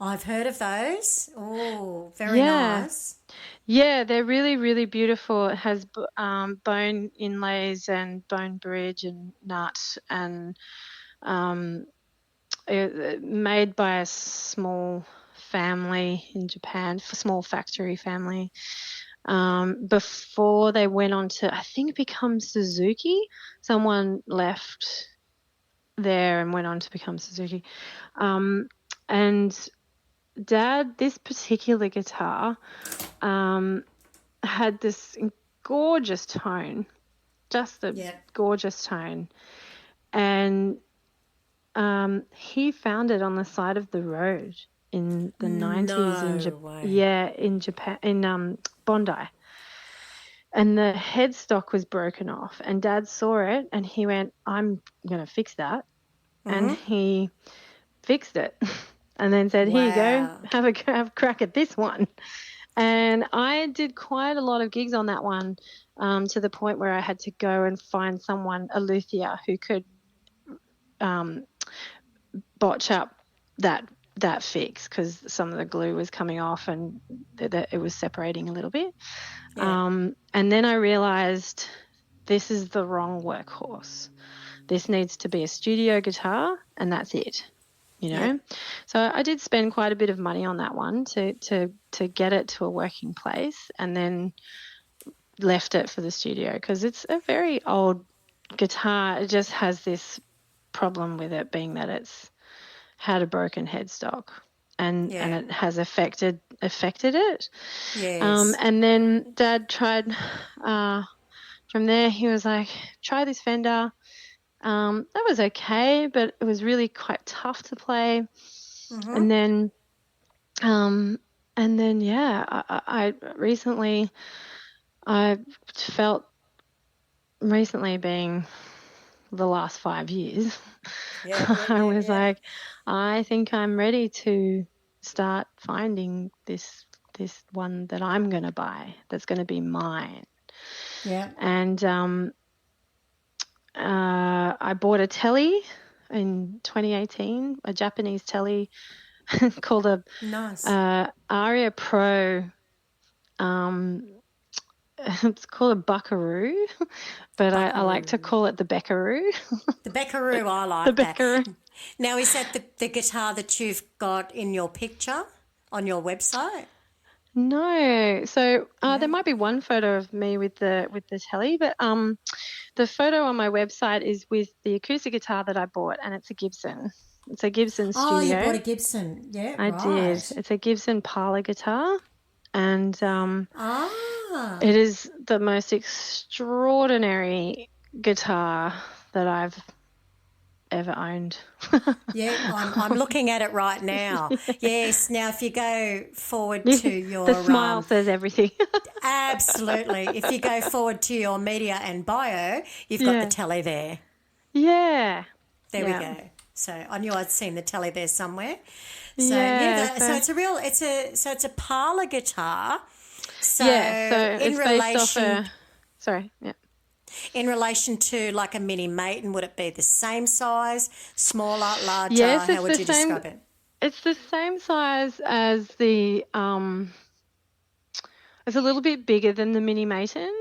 I've heard of those. Oh, very
Yeah.
nice.
Yeah, they're really, really beautiful. It has bone inlays and bone bridge and nut, and um, made by a small family in Japan, small factory family. Before they went on to, I think, become Suzuki. Someone left there and went on to become Suzuki. And Dad, this particular guitar, had this gorgeous tone, just a
Yeah.
gorgeous tone. And he found it on the side of the road in the 90s in
No way.
in Japan, in Bondi. And the headstock was broken off, and Dad saw it and he went, I'm going to fix that. And he fixed it and then said, here you go,
Wow.
have a crack at this one. And I did quite a lot of gigs on that one, to the point where I had to go and find someone, a luthier, who could botch up that fix, because some of the glue was coming off and it was separating a little bit.
Yeah.
And then I realized, this is the wrong workhorse. This needs to be a studio guitar, and that's it.
Yeah.
So I did spend quite a bit of money on that one to get it to a working place, and then left it for the studio, because it's a very old guitar. It just has this problem with it, being that it's had a broken headstock, and
Yeah.
it has affected it.
Yes.
And then Dad tried, from there he was like, try this Fender. That was okay, but it was really quite tough to play. And then, yeah, I felt recently being the last 5 years,
Yeah.
I was like, I think I'm ready to start finding this one that I'm going to buy, that's going to be mine.
Yeah.
And I bought a telly in 2018, a Japanese telly called a
Nice.
Aria Pro. It's called a Buckaroo, but I like to
Buckaroo.
call it the Beckaroo.
The Beckaroo, I
The
like that.
Beckaroo.
Now, is that the guitar that you've got in your picture on your website?
No, so there might be one photo of me with the telly, but the photo on my website is with the acoustic guitar that I bought, and it's a Gibson. It's a Gibson
Oh, you bought
Studio.
a Gibson. Yeah,
I did.
right.
It's a Gibson parlor guitar, and
Ah.
it is the most extraordinary guitar that I've ever owned.
Yeah, I'm looking at it right now. Yes. Now, if you go forward to
The
your
smile says everything.
absolutely, if you go forward to your media and bio, you've got the
Yeah.
telly there.
Yeah.
There we
Yeah.
go. So I knew I'd seen the telly there somewhere. So
Yeah.
so it's a parlor guitar. So
Yeah. So
in
it's based off
relation
sorry. Yeah.
in relation to like a mini Maiden, would it be the same size, smaller, larger?
Yes,
How would you describe it?
it's the same size as the it's a little bit bigger than the mini Mason.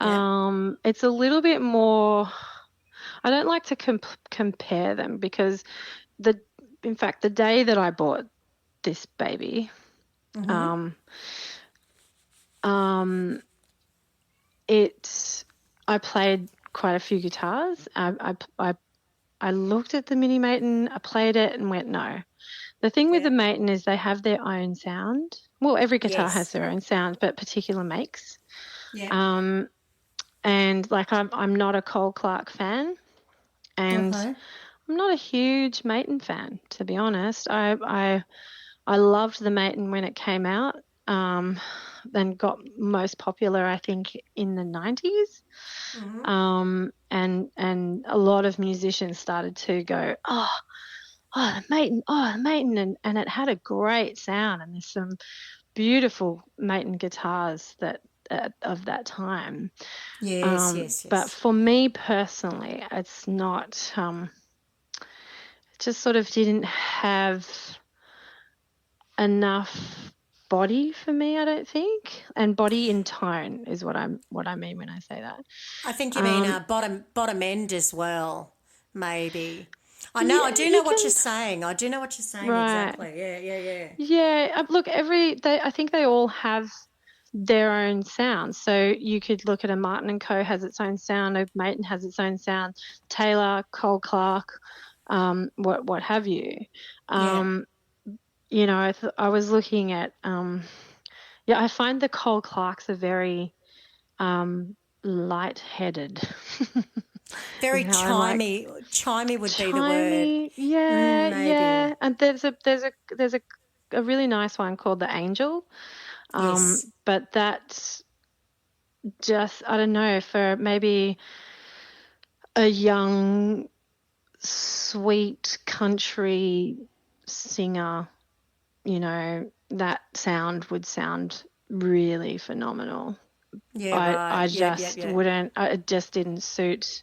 Yeah.
It's a little bit more. I don't like to compare them because in fact, the day that I bought this baby,
Mm-hmm.
I played quite a few guitars. I looked at the mini Maiden, I played it, and went no. The thing with
Yeah.
the Maiden is they have their own sound. Well, every guitar has
Yes.
their own sound, but particular makes.
Yeah.
And like I'm not a Cole Clark fan, and
Okay.
I'm not a huge Maiden fan, to be honest. I loved the Maiden when it came out, then got most popular, I think, in the 90s.
Mm-hmm.
And a lot of musicians started to go, the Maiden, and it had a great sound, and there's some beautiful Maiden guitars that of that time.
Yes.
But for me personally, it's not. It just sort of didn't have enough body for me, I don't think, and body in tone is what I mean when I say that.
I think you mean bottom end as well, maybe. I know. I
Yeah,
do
you
know what
can.
you're saying. I do know what you're saying
Right.
exactly. Yeah.
Yeah. Look, I think they all have their own sound. So you could look at a Martin and Co. has its own sound. A Maiden has its own sound. Taylor, Cole Clark, what have you.
Yeah.
I was looking at. I find the Cole Clarks are very light-headed.
Very
is how I like.
chimey. Chimey would be the word.
Chimey, yeah,
Maybe.
and there's a really nice one called the Angel,
Yes.
but that's just, I don't know, for maybe a young, sweet country singer, that sound would sound really phenomenal.
Yeah.
I
Right.
just
Yeah.
wouldn't. It just didn't suit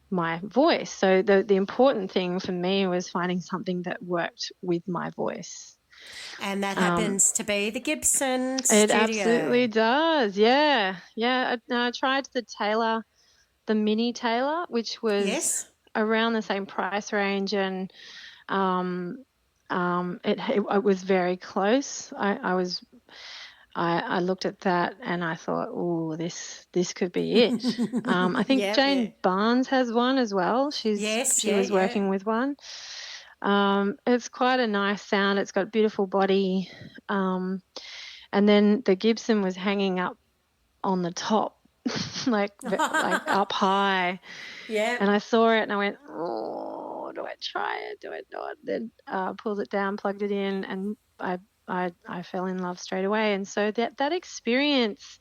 my voice. So the important thing for me was finding something that worked with my voice.
And that happens to be the Gibson
It
Studio.
absolutely does. Yeah. I tried the mini Taylor, which was
Yes.
around the same price range, and it was very close. I looked at that and I thought, oh, this could be it. I think
Yeah.
Jane Barnes has one as well.
Yes.
She was
Yeah.
working with one. It's quite a nice sound. It's got beautiful body. And then the Gibson was hanging up on the top, like up high.
Yeah.
And I saw it and I went, oh, do I try it? Do I not? Then pulled it down, plugged it in, and I fell in love straight away. And so that experience,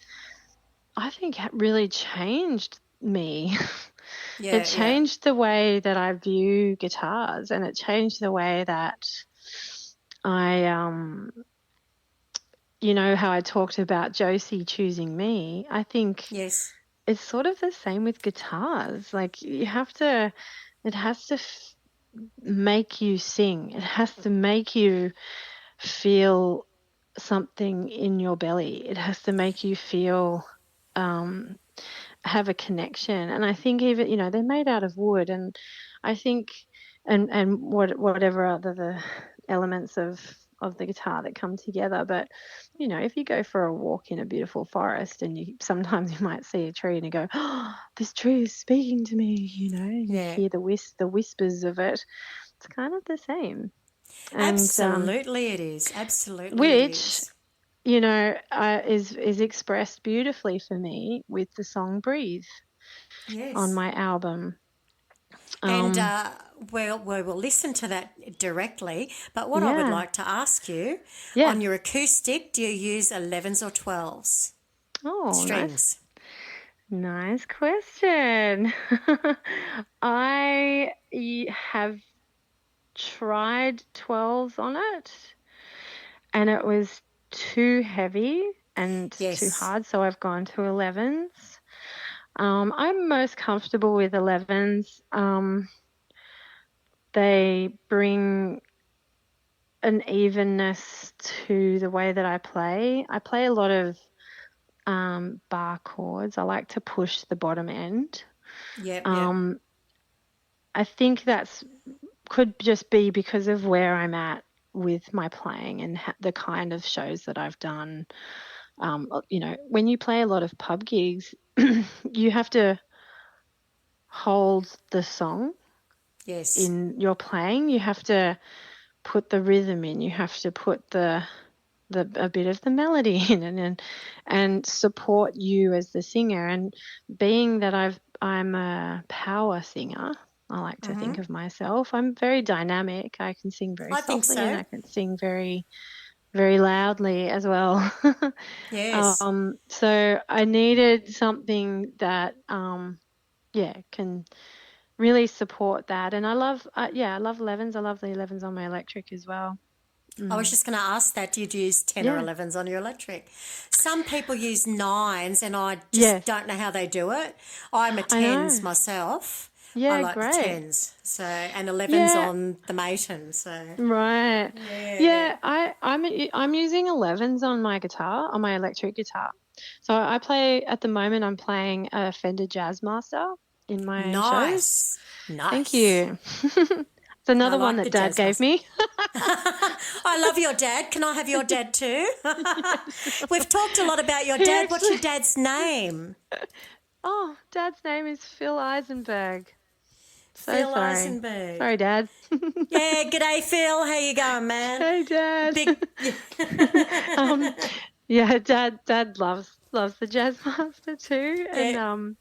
I think, really changed me.
Yeah,
It
yeah.
changed the way that I view guitars, and it changed the way that I, how I talked about Josie choosing me. I think
Yes.
it's sort of the same with guitars. Like it has to make you sing. It has to make you feel something in your belly. It has to make you feel, um, have a connection. And I think even, they're made out of wood, and I think, and whatever other the elements of the guitar that come together. But if you go for a walk in a beautiful forest, and sometimes you might see a tree and you go, oh, this tree is speaking to me, and you
Yeah.
hear the whispers of it. It's kind of the same. And
Absolutely it is. Absolutely it
which
is.
is expressed beautifully for me with the song "Breathe" on
Yes.
my album.
And
Um,
we will listen to that directly. But what I would
yeah,
like to ask you,
yeah.
on your acoustic, do you use 11s or 12s
Oh,
strings?
nice question. I have tried 12s on it, and it was too heavy and too
Yes.
hard, so I've gone to 11s. I'm most comfortable with 11s. They bring an evenness to the way that I play. I play a lot of bar chords. I like to push the bottom end.
Yep, yep.
Um, I think that's could just be because of where I'm at with my playing and the kind of shows that I've done. When you play a lot of pub gigs, you have to hold the song
Yes.
in your playing. You have to put the rhythm in. You have to put the a bit of the melody in, and support you as the singer. And being that I'm a power singer, I like to think of myself. I'm very dynamic. I can sing very
I think
softly, and
so.
I can sing very, very loudly as well.
Yes.
So I needed something that, can really support that. And I love 11s. I love the 11s on my electric as well.
I was just going to ask that. Did you use 10 or
Yeah.
11s on your electric? Some people use 9s, and I just
Yes,
don't know how they do it. I'm a
I
10s
know.
myself. I
Yeah,
like the
great.
10s. So, and 11s
Yeah,
on the Maton. So,
right.
yeah.
Yeah, I'm using 11s on my guitar, on my electric guitar. So I play at the moment. I'm playing a Fender Jazzmaster in my shows.
Nice.
Thank
Nice.
you. It's
I
another one
like the
that Dad
jazz
gave
master.
me.
I love your dad. Can I have your dad too?
Yes.
We've talked a lot about your
He
dad. What's
actually.
your dad's name?
Oh, Dad's name is Phil Eisenberg. So
Phil
sorry.
Eisenberg.
Sorry, Dad.
Yeah, g'day Phil. How you going, man?
Hey, Dad.
Big.
um, yeah, Dad loves the Jazz Master too, and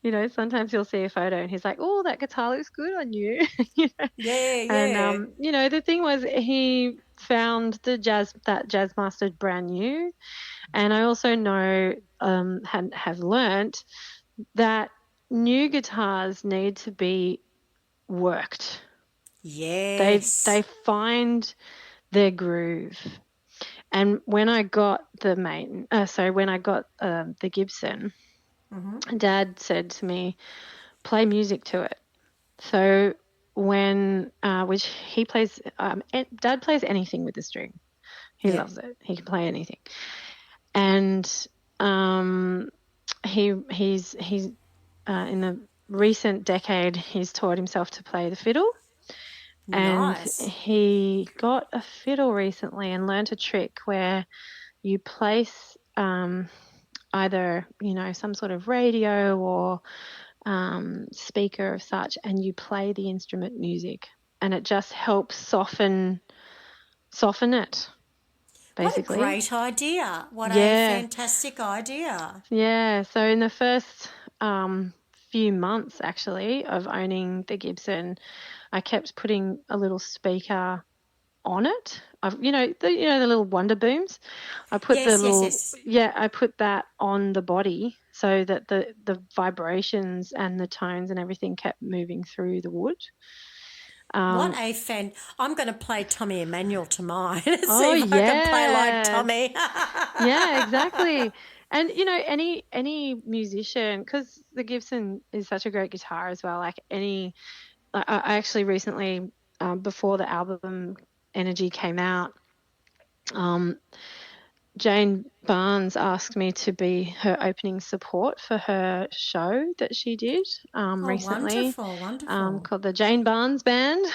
Yeah,
sometimes he'll see a photo and he's like, "Oh, that guitar looks good on you," you know.
yeah,
And
yeah.
the thing was, he found that Jazz Master brand new, and I also know have learnt that new guitars need to be worked. They
Yes.
find their groove. And when I got the Gibson, Dad said to me, "Play music to it." So which he plays, Dad plays anything with the string. He
Yeah.
loves it. He can play anything. And um, he's in the recent decade, he's taught himself to play the fiddle. And
Nice.
he got a fiddle recently and learnt a trick where you place either some sort of radio or speaker of such, and you play the instrument music, and it just helps soften it,
What a
basically.
great idea. What a
Yeah,
fantastic idea.
yeah. So in the first few months actually of owning the Gibson, I kept putting a little speaker on it. The little wonder booms. I put
Yes,
the
yes,
little
yes.
I put that on the body so that the vibrations and the tones and everything kept moving through the wood.
What a fan. I'm going to play Tommy Emmanuel to mine and see
Oh
if I can play like
yes,
Tommy.
yeah, exactly. And any musician, because the Gibson is such a great guitar as well. Like I actually recently, before the album Energy came out, um, Jane Barnes asked me to be her opening support for her show that she did
Oh,
recently,
wonderful, wonderful.
called the Jane Barnes Band.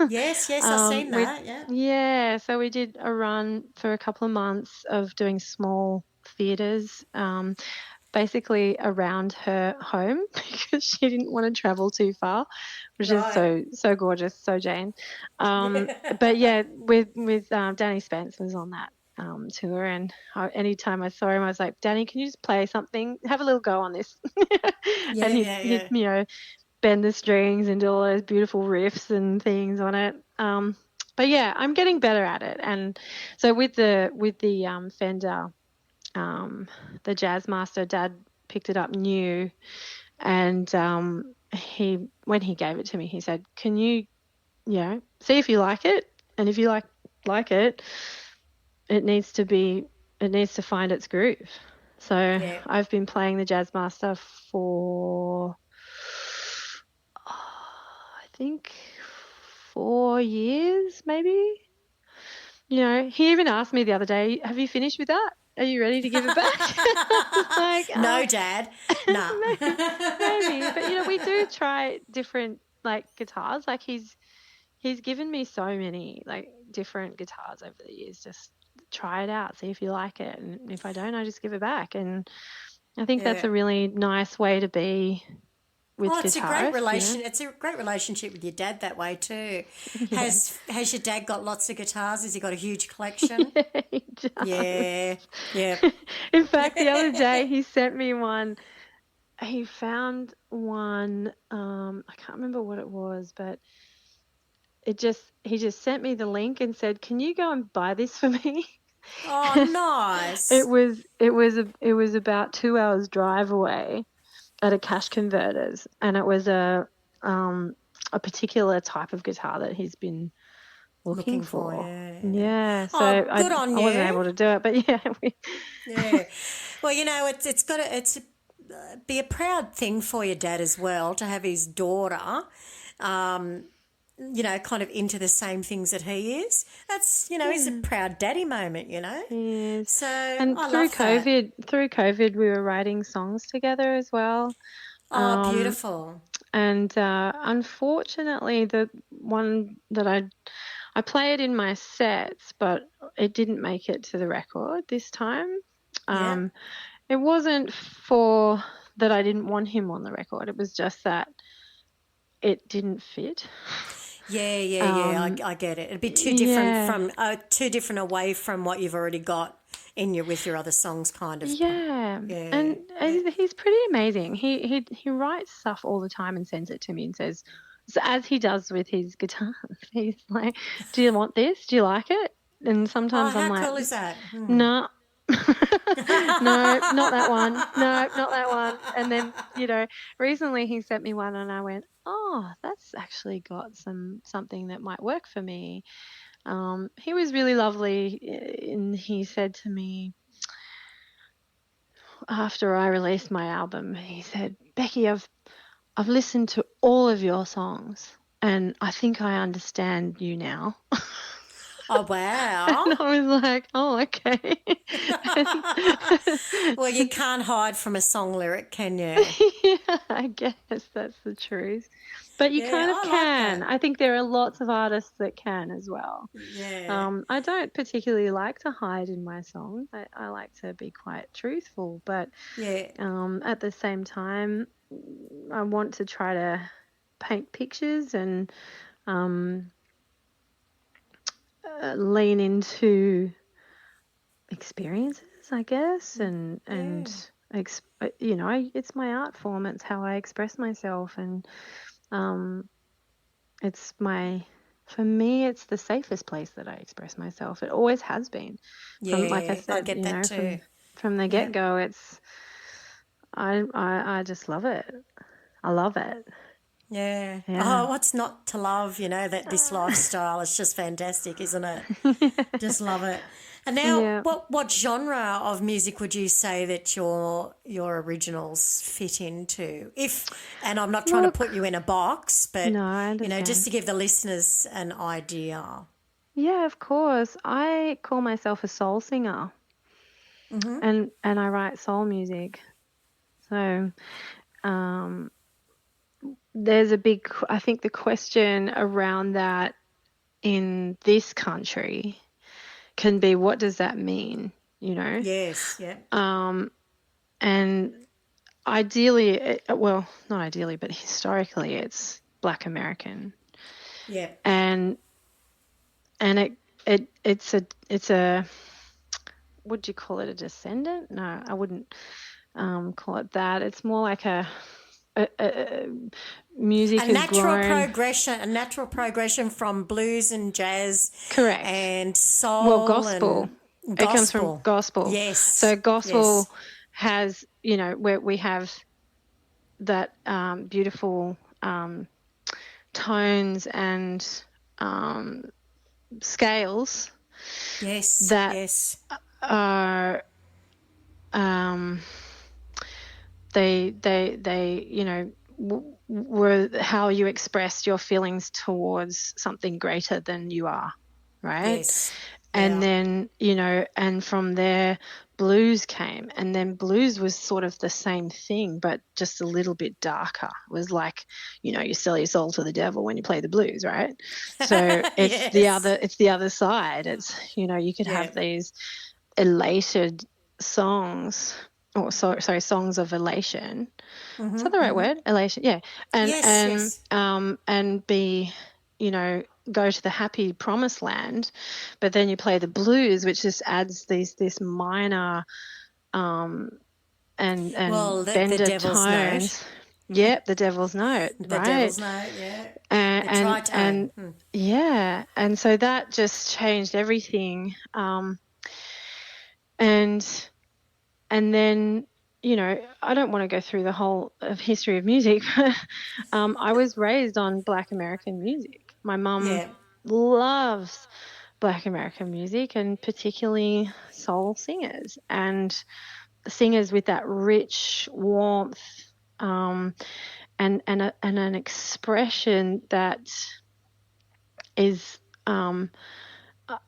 Yes, yes, I've seen
with
that. Yeah.
Yeah, so we did a run for a couple of months of doing small theatres, basically around her home because she didn't want to travel too far, which is
Right.
so gorgeous, so Jane. But
Yeah.
yeah, with Danny Spence was on that tour, and anytime I saw him, I was like, Danny, can you just play something? Have a little go on this.
Yeah,
And
yeah,
he'd
yeah.
bend the strings and do all those beautiful riffs and things on it. But yeah, I'm getting better at it, and so with the Fender, the Jazz Master, Dad picked it up new, and when he gave it to me, he said, "Can you, see if you like it, and if you like it, it needs to find its groove." So
Yeah.
I've been playing the Jazz Master for, I think, 4 years, maybe. He even asked me the other day, "Have you finished with that? Are you ready to give it back?" I was like,
No, Dad. Nah.
maybe. But we do try different like guitars. Like he's given me so many like different guitars over the years. Just try it out, see if you like it, and if I don't, I just give it back. And I think that's
Yeah.
a really nice way to be with
Oh, it's a great
guitarists.
It's a great relationship with your dad that way too.
Yeah.
Has your dad got lots of guitars? Has he got a huge collection?
Yeah, he
Yeah.
does.
Yeah.
In fact, the other day he sent me one. He found one. I can't remember what it was, but he just sent me the link and said, "Can you go and buy this for me?"
Oh,
And
nice.
it was about 2 hours drive away at a cash converters, and it was a particular type of guitar that he's been looking
Looking for,
for.
yeah. Yeah.
Yeah, so
Oh,
I
good on
I wasn't
you.
able to do it, but yeah,
Yeah. Well, it's got to be a proud thing for your dad as well to have his daughter, um, kind of into the same things that he is. That's he's a
yeah,
proud daddy moment.
he is.
So
And
I love that.
through COVID, we were writing songs together as well.
Oh,
Um,
beautiful.
and unfortunately, the one that I play it in my sets, but it didn't make it to the record this time.
Yeah.
Um, it wasn't for that I didn't want him on the record. It was just that it didn't fit.
Yeah, yeah, yeah.
Um,
I get it. It'd be
yeah,
too different away from what you've already got in your with your other songs, kind of.
yeah,
Yeah,
and
yeah.
he's pretty amazing. He writes stuff all the time and sends it to me and says, so as he does with his guitars, he's like, "Do you want this? Do you like it?" And
Oh,
sometimes I'm
how
like,
cool is that? Hmm.
"No, no, not that one. No, not that one." And then, recently he sent me one and I went, "Oh, that's actually got something that might work for me." He was really lovely, and he said to me after I released my album, he said, "Becky, I've listened to all of your songs and I think I understand you now."
Oh,
And
wow.
I was like, "Oh, okay."
Well, you
And,
can't hide from a song lyric, can you?
yeah, I guess that's the truth. But you
Yeah,
kind of
I like
can.
that.
I think there are lots of artists that can as well.
Yeah.
I don't particularly like to hide in my songs. I like to be quite truthful, but
Yeah.
at the same time, I want to try to paint pictures and um, lean into experiences, I guess, and
Yeah.
it's my art form. It's how I express myself, and um, it's my for me, it's the safest place that I express myself. It always has been. From, like I
Yeah, I
said,
get that too.
from the
Yeah.
get-go, it's I just love it. I love it.
Yeah.
Yeah.
Oh, what's not to love, that this lifestyle is just fantastic, isn't it? Just love it. And now,
Yeah.
what genre of music would you say that your originals fit into? And I'm not trying to put
Look,
you in a box, but
no, I
just
understand.
to give the listeners an idea.
Yeah, of course. I call myself a soul singer,
Mm-hmm.
and I write soul music. So, um, there's I think the question around that in this country can be, what does that mean? You know?
Yes. Yeah.
Um, and ideally, well, not ideally, but historically, it's Black American,
Yeah.
and it's a what do you call it? A descendant? No, I wouldn't call it that. It's more like a music has grown.
A natural progression from blues and jazz
Correct.
and
Well,
soul
gospel.
and
It comes from
gospel.
gospel. So
Yes.
gospel
Yes.
has, where we have that beautiful tones and scales
Yes.
that
Yes.
are um, they were how you expressed your feelings towards something greater than you are, right?
Yes.
And
Yeah.
then, and from there, blues came. And then blues was sort of the same thing, but just a little bit darker. It was like, you sell your soul to the devil when you play the blues, right? So
Yes.
it's the other side. It's, you could
Yeah.
have these elated songs, or sorry, songs of elation. Is that the right word? Elation, yeah. And
Yes. Yes.
and be, go to the happy promised land, but then you play the blues, which just adds this minor and
Well, the
bender
devil's note.
tones. Yep, the devil's note,
The
right?
devil's note. Yeah.
And
The
and
tritone.
yeah, and so that just changed everything. And then, I don't want to go through the whole of history of music, but I was raised on Black American music. My mum
Yeah.
loves Black American music, and particularly soul singers, and singers with that rich warmth, and an expression that is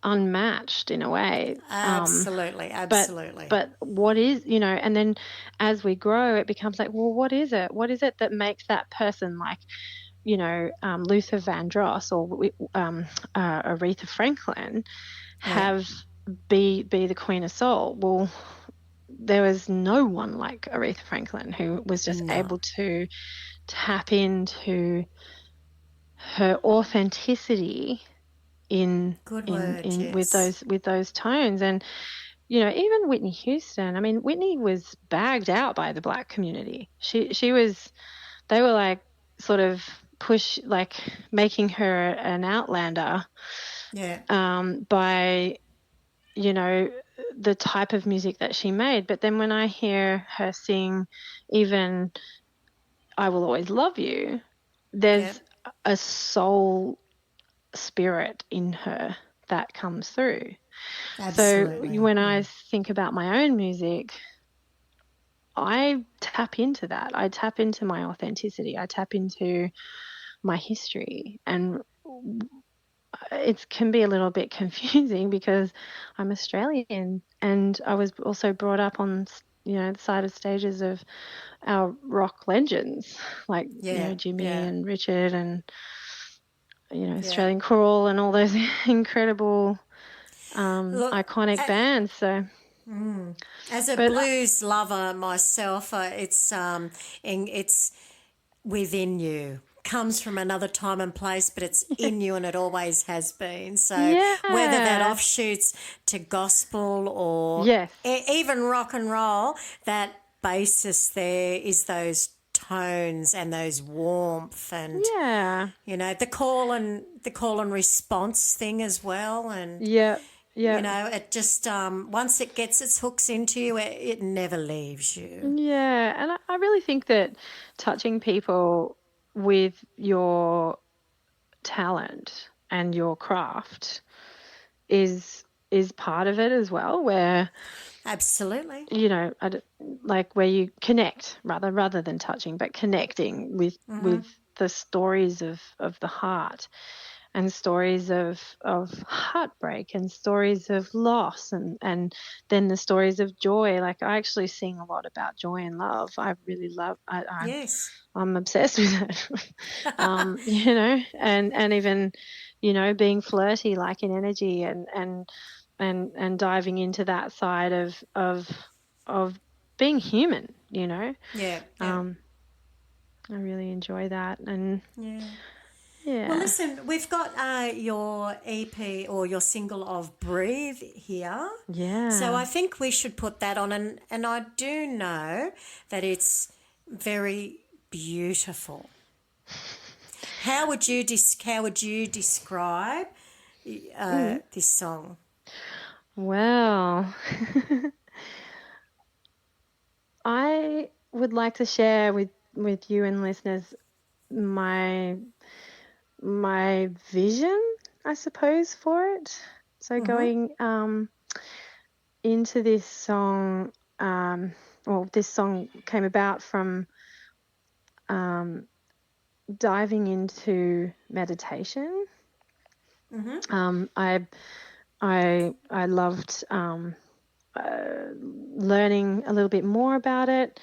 unmatched in a way.
Absolutely.
But
Absolutely.
what is, and then as we grow, it becomes like, well, what is it? What is it that makes that person, like, Luther Vandross or Aretha Franklin
Yeah.
have be the queen of soul? Well, there was no one like Aretha Franklin who was just
No.
able to tap into her authenticity in
Good word.
with
Yes.
those tones. And even Whitney Houston, I mean, Whitney was bagged out by the Black community. She was, they were like sort of like making her an outlander
Yeah.
by the type of music that she made. But then when I hear her sing even I Will Always Love You,
Yeah.
there's a soul spirit in her that comes through. So
Absolutely.
when I think about my own music, I tap into that. I tap into my authenticity. I tap into my history. And it can be a little bit confusing because I'm Australian, and I was also brought up on, the side of stages of our rock legends, like,
Yeah.
Jimmy
Yeah.
and Richard and,
Yeah.
Australian Crawl and all those incredible,
Look,
iconic bands. So,
as a
but
blues lover myself, it's within you. Comes from another time and place, but it's in you, and it always has been. So whether that
yeah,
offshoots to gospel or
yes,
even rock and roll, that basis there is those tones and those warmth and
Yeah.
the call and response thing as well. And
Yeah. Yeah.
it just once it gets its hooks into you, it never leaves you.
Yeah. And I really think that touching people with your talent and your craft is part of it as well, where
Absolutely.
like where you connect rather than touching, but connecting with the stories of the heart, and stories of heartbreak, and stories of loss, and then the stories of joy. Like, I actually sing a lot about joy and love. I really love.
Yes.
I'm obsessed with it. And even, being flirty, like in energy, and diving into that side of being human.
Yeah. Yeah.
I really enjoy that, and
Yeah. Well,
yeah,
listen, we've got your EP or your single of Breathe here. So
yeah.
I think we should put that on. And I do know that it's very beautiful. How would you describe
Mm.
this song?
Well, I would like to share with you and listeners my vision, I suppose, for it. So going into this song, this song came about from diving into meditation. I loved learning a little bit more about it,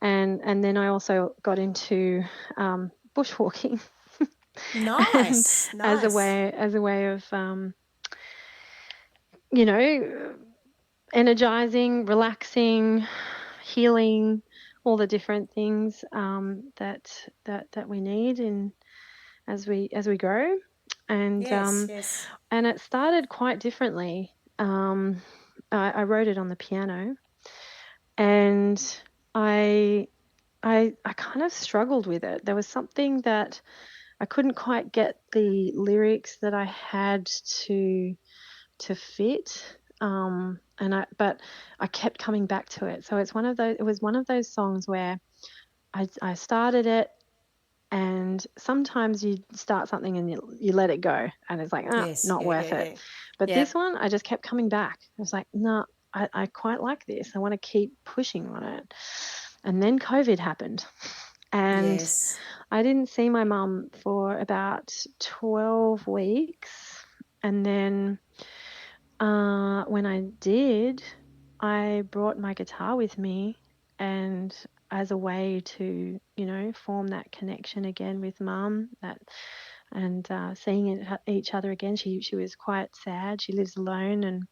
and then I also got into bushwalking. And
Nice,
as a
nice.
way of you know energizing, relaxing, healing, all the different things that we need in as we grow. and
Yes,
um,
yes.
and it started quite differently. I wrote it on the piano, and I kind of struggled with it. There was something that I couldn't quite get the lyrics that I had to fit. But I kept coming back to it. So it was one of those songs where I started it, and sometimes you start something and you let it go, and it's like,
Yes,
not
yeah,
worth
yeah,
it.
yeah.
But
Yeah.
this one, I just kept coming back. I was like, no, I quite like this. I want to keep pushing on it. And then COVID happened, and
Yes.
I didn't see my mum for about 12 weeks. And then when I did, I brought my guitar with me, and as a way to, form that connection again with mum, and seeing each other again. She was quite sad. She lives alone, and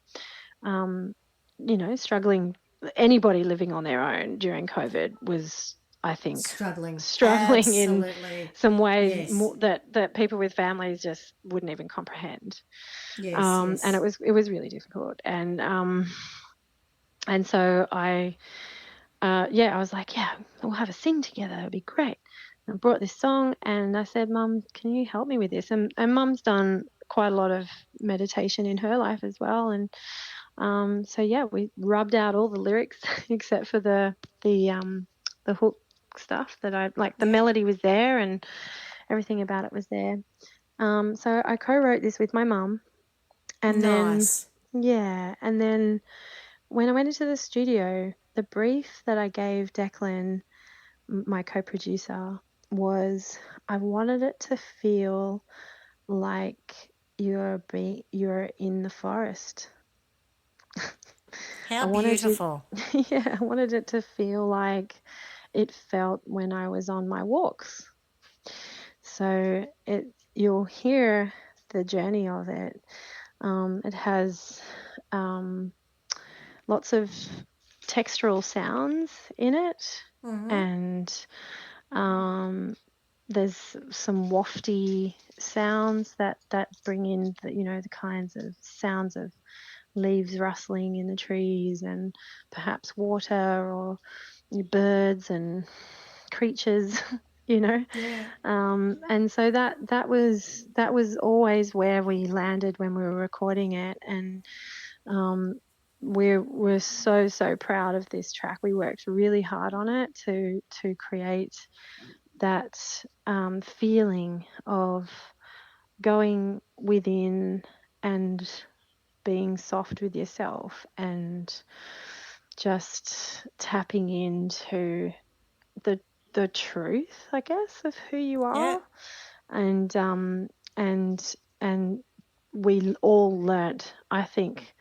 struggling. Anybody living on their own during COVID was, I think,
Struggling.
struggling in
Absolutely.
some ways
Yes.
more that people with families just wouldn't even comprehend.
Yes,
And
yes.
it was really difficult. And so I was like, yeah, we'll have a sing together. It'll be great. And I brought this song, and I said, Mum, can you help me with this? And Mum's done quite a lot of meditation in her life as well. And so yeah, we rubbed out all the lyrics except for the hook stuff that I like. The
Yeah.
melody was there, and everything about it was there. So I co-wrote this with my mum, and then
Nice.
and then when I went into the studio, the brief that I gave Declan, my co-producer, was I wanted it to feel like you're in the forest. I
How
wanted you,
beautiful.
yeah, I wanted it to feel like it felt when I was on my walks. So you'll hear the journey of it. It has lots of textural sounds in it, and there's some wafty sounds that bring in the kinds of sounds of leaves rustling in the trees, and perhaps water, or birds and creatures, you know.
Yeah.
And so that was always where we landed when we were recording it. And we're so proud of this track. We worked really hard on it to create that feeling of going within and being soft with yourself and just tapping into the truth, I guess, of who you are.
Yeah.
And we all learnt, I think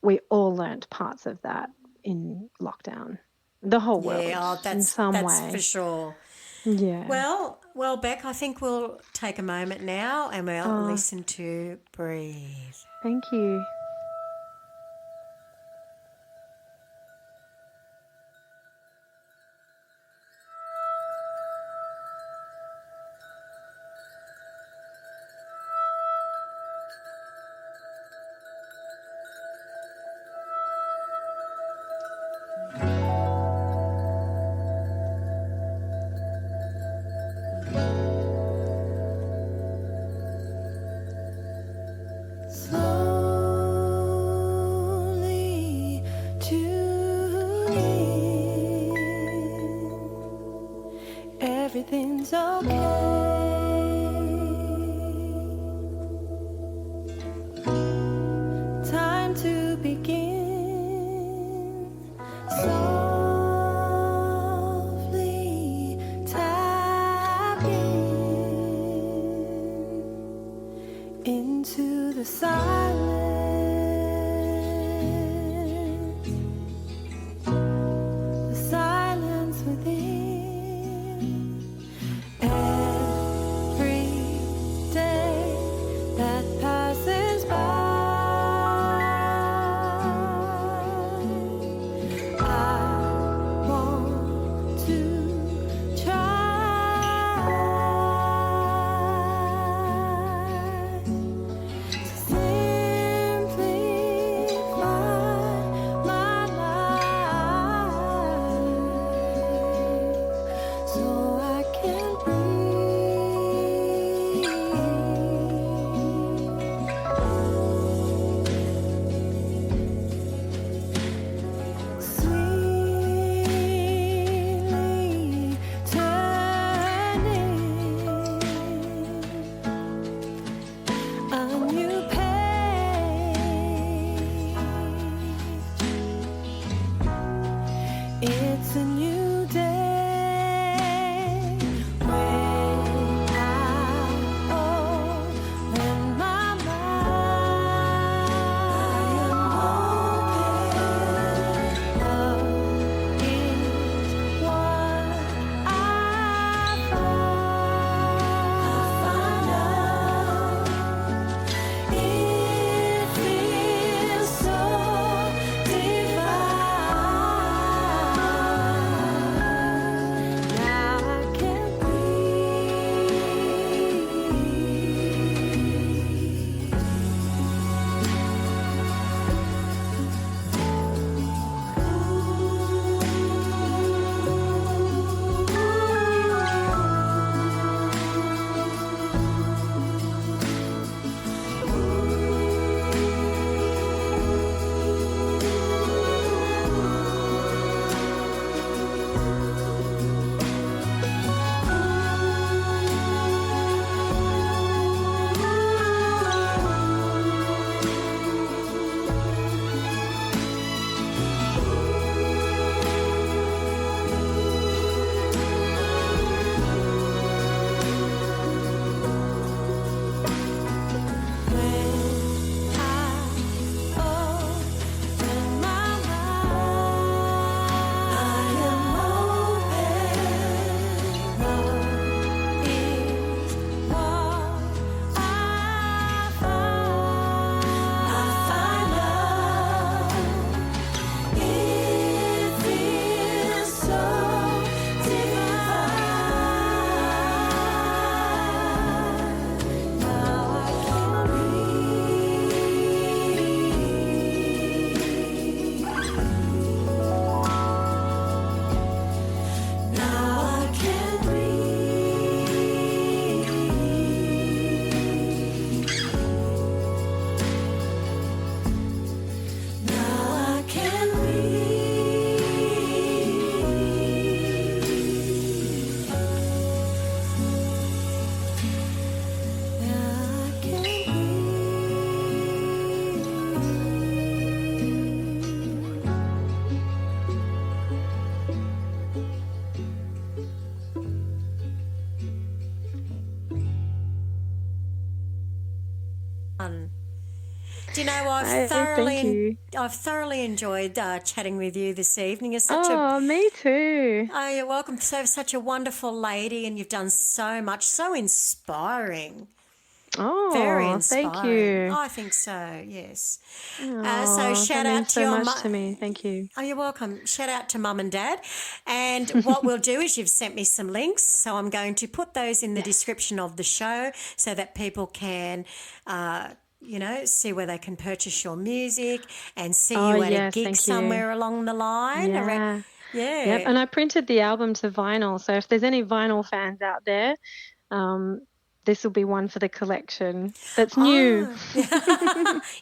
we all learnt parts of that in lockdown, the whole world,
Yeah, oh,
in some
that's
way.
for sure.
Yeah.
Well, Beck, I think we'll take a moment now and we'll
Oh.
listen to Breathe.
Thank you.
Slowly tuning in. Everything's okay. Time to begin. Softly tap into the silence. The silence within. Every day that passes by, I want to try to simplify my life so I can sweetly turning a new page. It's a new day when I open my mind. Love is what I find out. It feels so divine.
Do you know,
Thank you.
I've thoroughly enjoyed chatting with you this evening. You're such a
Oh, me too.
Oh, you're welcome. So such a wonderful lady, and you've done so much, so inspiring. Very
Oh,
inspiring.
thank you.
I think so. Yes.
Oh,
So shout
that
out
means
to
so
your
much to me. Thank you.
Oh, you're welcome. Shout out to Mum and Dad. And what we'll do is you've sent me some links, so I'm going to put those in the description of the show so that people can, see where they can purchase your music and see
Oh,
you at a
yes,
gig
thank you.
somewhere along the line.
Yeah.
Yeah.
Yep. And I printed the album to vinyl. So if there's any vinyl fans out there, this will be one for the collection that's new.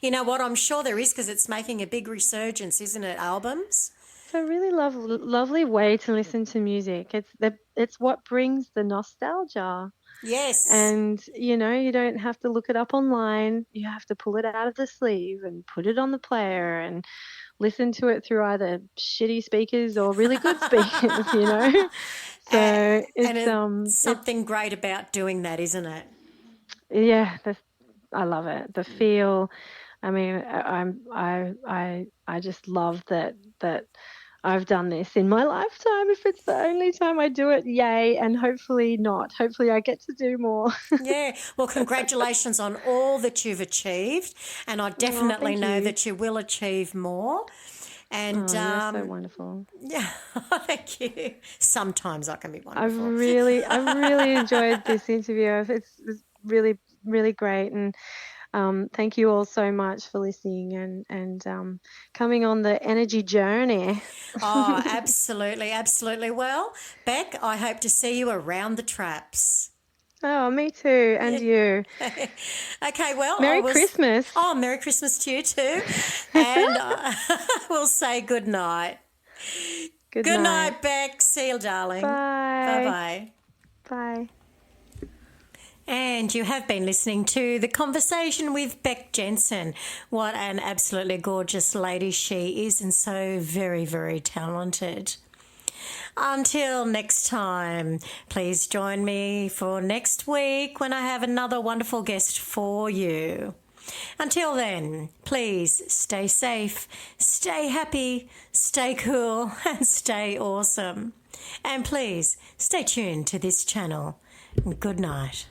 You know what? I'm sure there is because it's making a big resurgence, isn't it? Albums.
It's a really lovely way to listen to music. It's what brings the nostalgia.
Yes.
And, you don't have to look it up online. You have to pull it out of the sleeve and put it on the player and listen to it through either shitty speakers or really good speakers. So
it's something great about doing that, isn't it?
Yeah, I love it. The feel. I mean, I just love that I've done this in my lifetime. If it's the only time I do it, yay! And hopefully not. Hopefully I get to do more.
Yeah. Well, congratulations on all that you've achieved, and I definitely know that you will achieve more. And
you're so wonderful.
Yeah, thank you. Sometimes I can be wonderful.
I've really enjoyed this interview. It's really, really great, and thank you all so much for listening and coming on the energy journey.
Oh, absolutely, absolutely. Well, Beck, I hope to see you around the traps.
Oh, me too, and you.
Okay, well,
Merry Christmas.
Oh, Merry Christmas to you too, and we'll say good night.
Good
night, Beck. See you, darling.
Bye.
Bye-bye.
Bye.
And you have been listening to The Conversation with Beck Jensen. What an absolutely gorgeous lady she is, and so very, very talented. Until next time, please join me for next week when I have another wonderful guest for you. Until then, please stay safe, stay happy, stay cool, and stay awesome. And please stay tuned to this channel. Good night.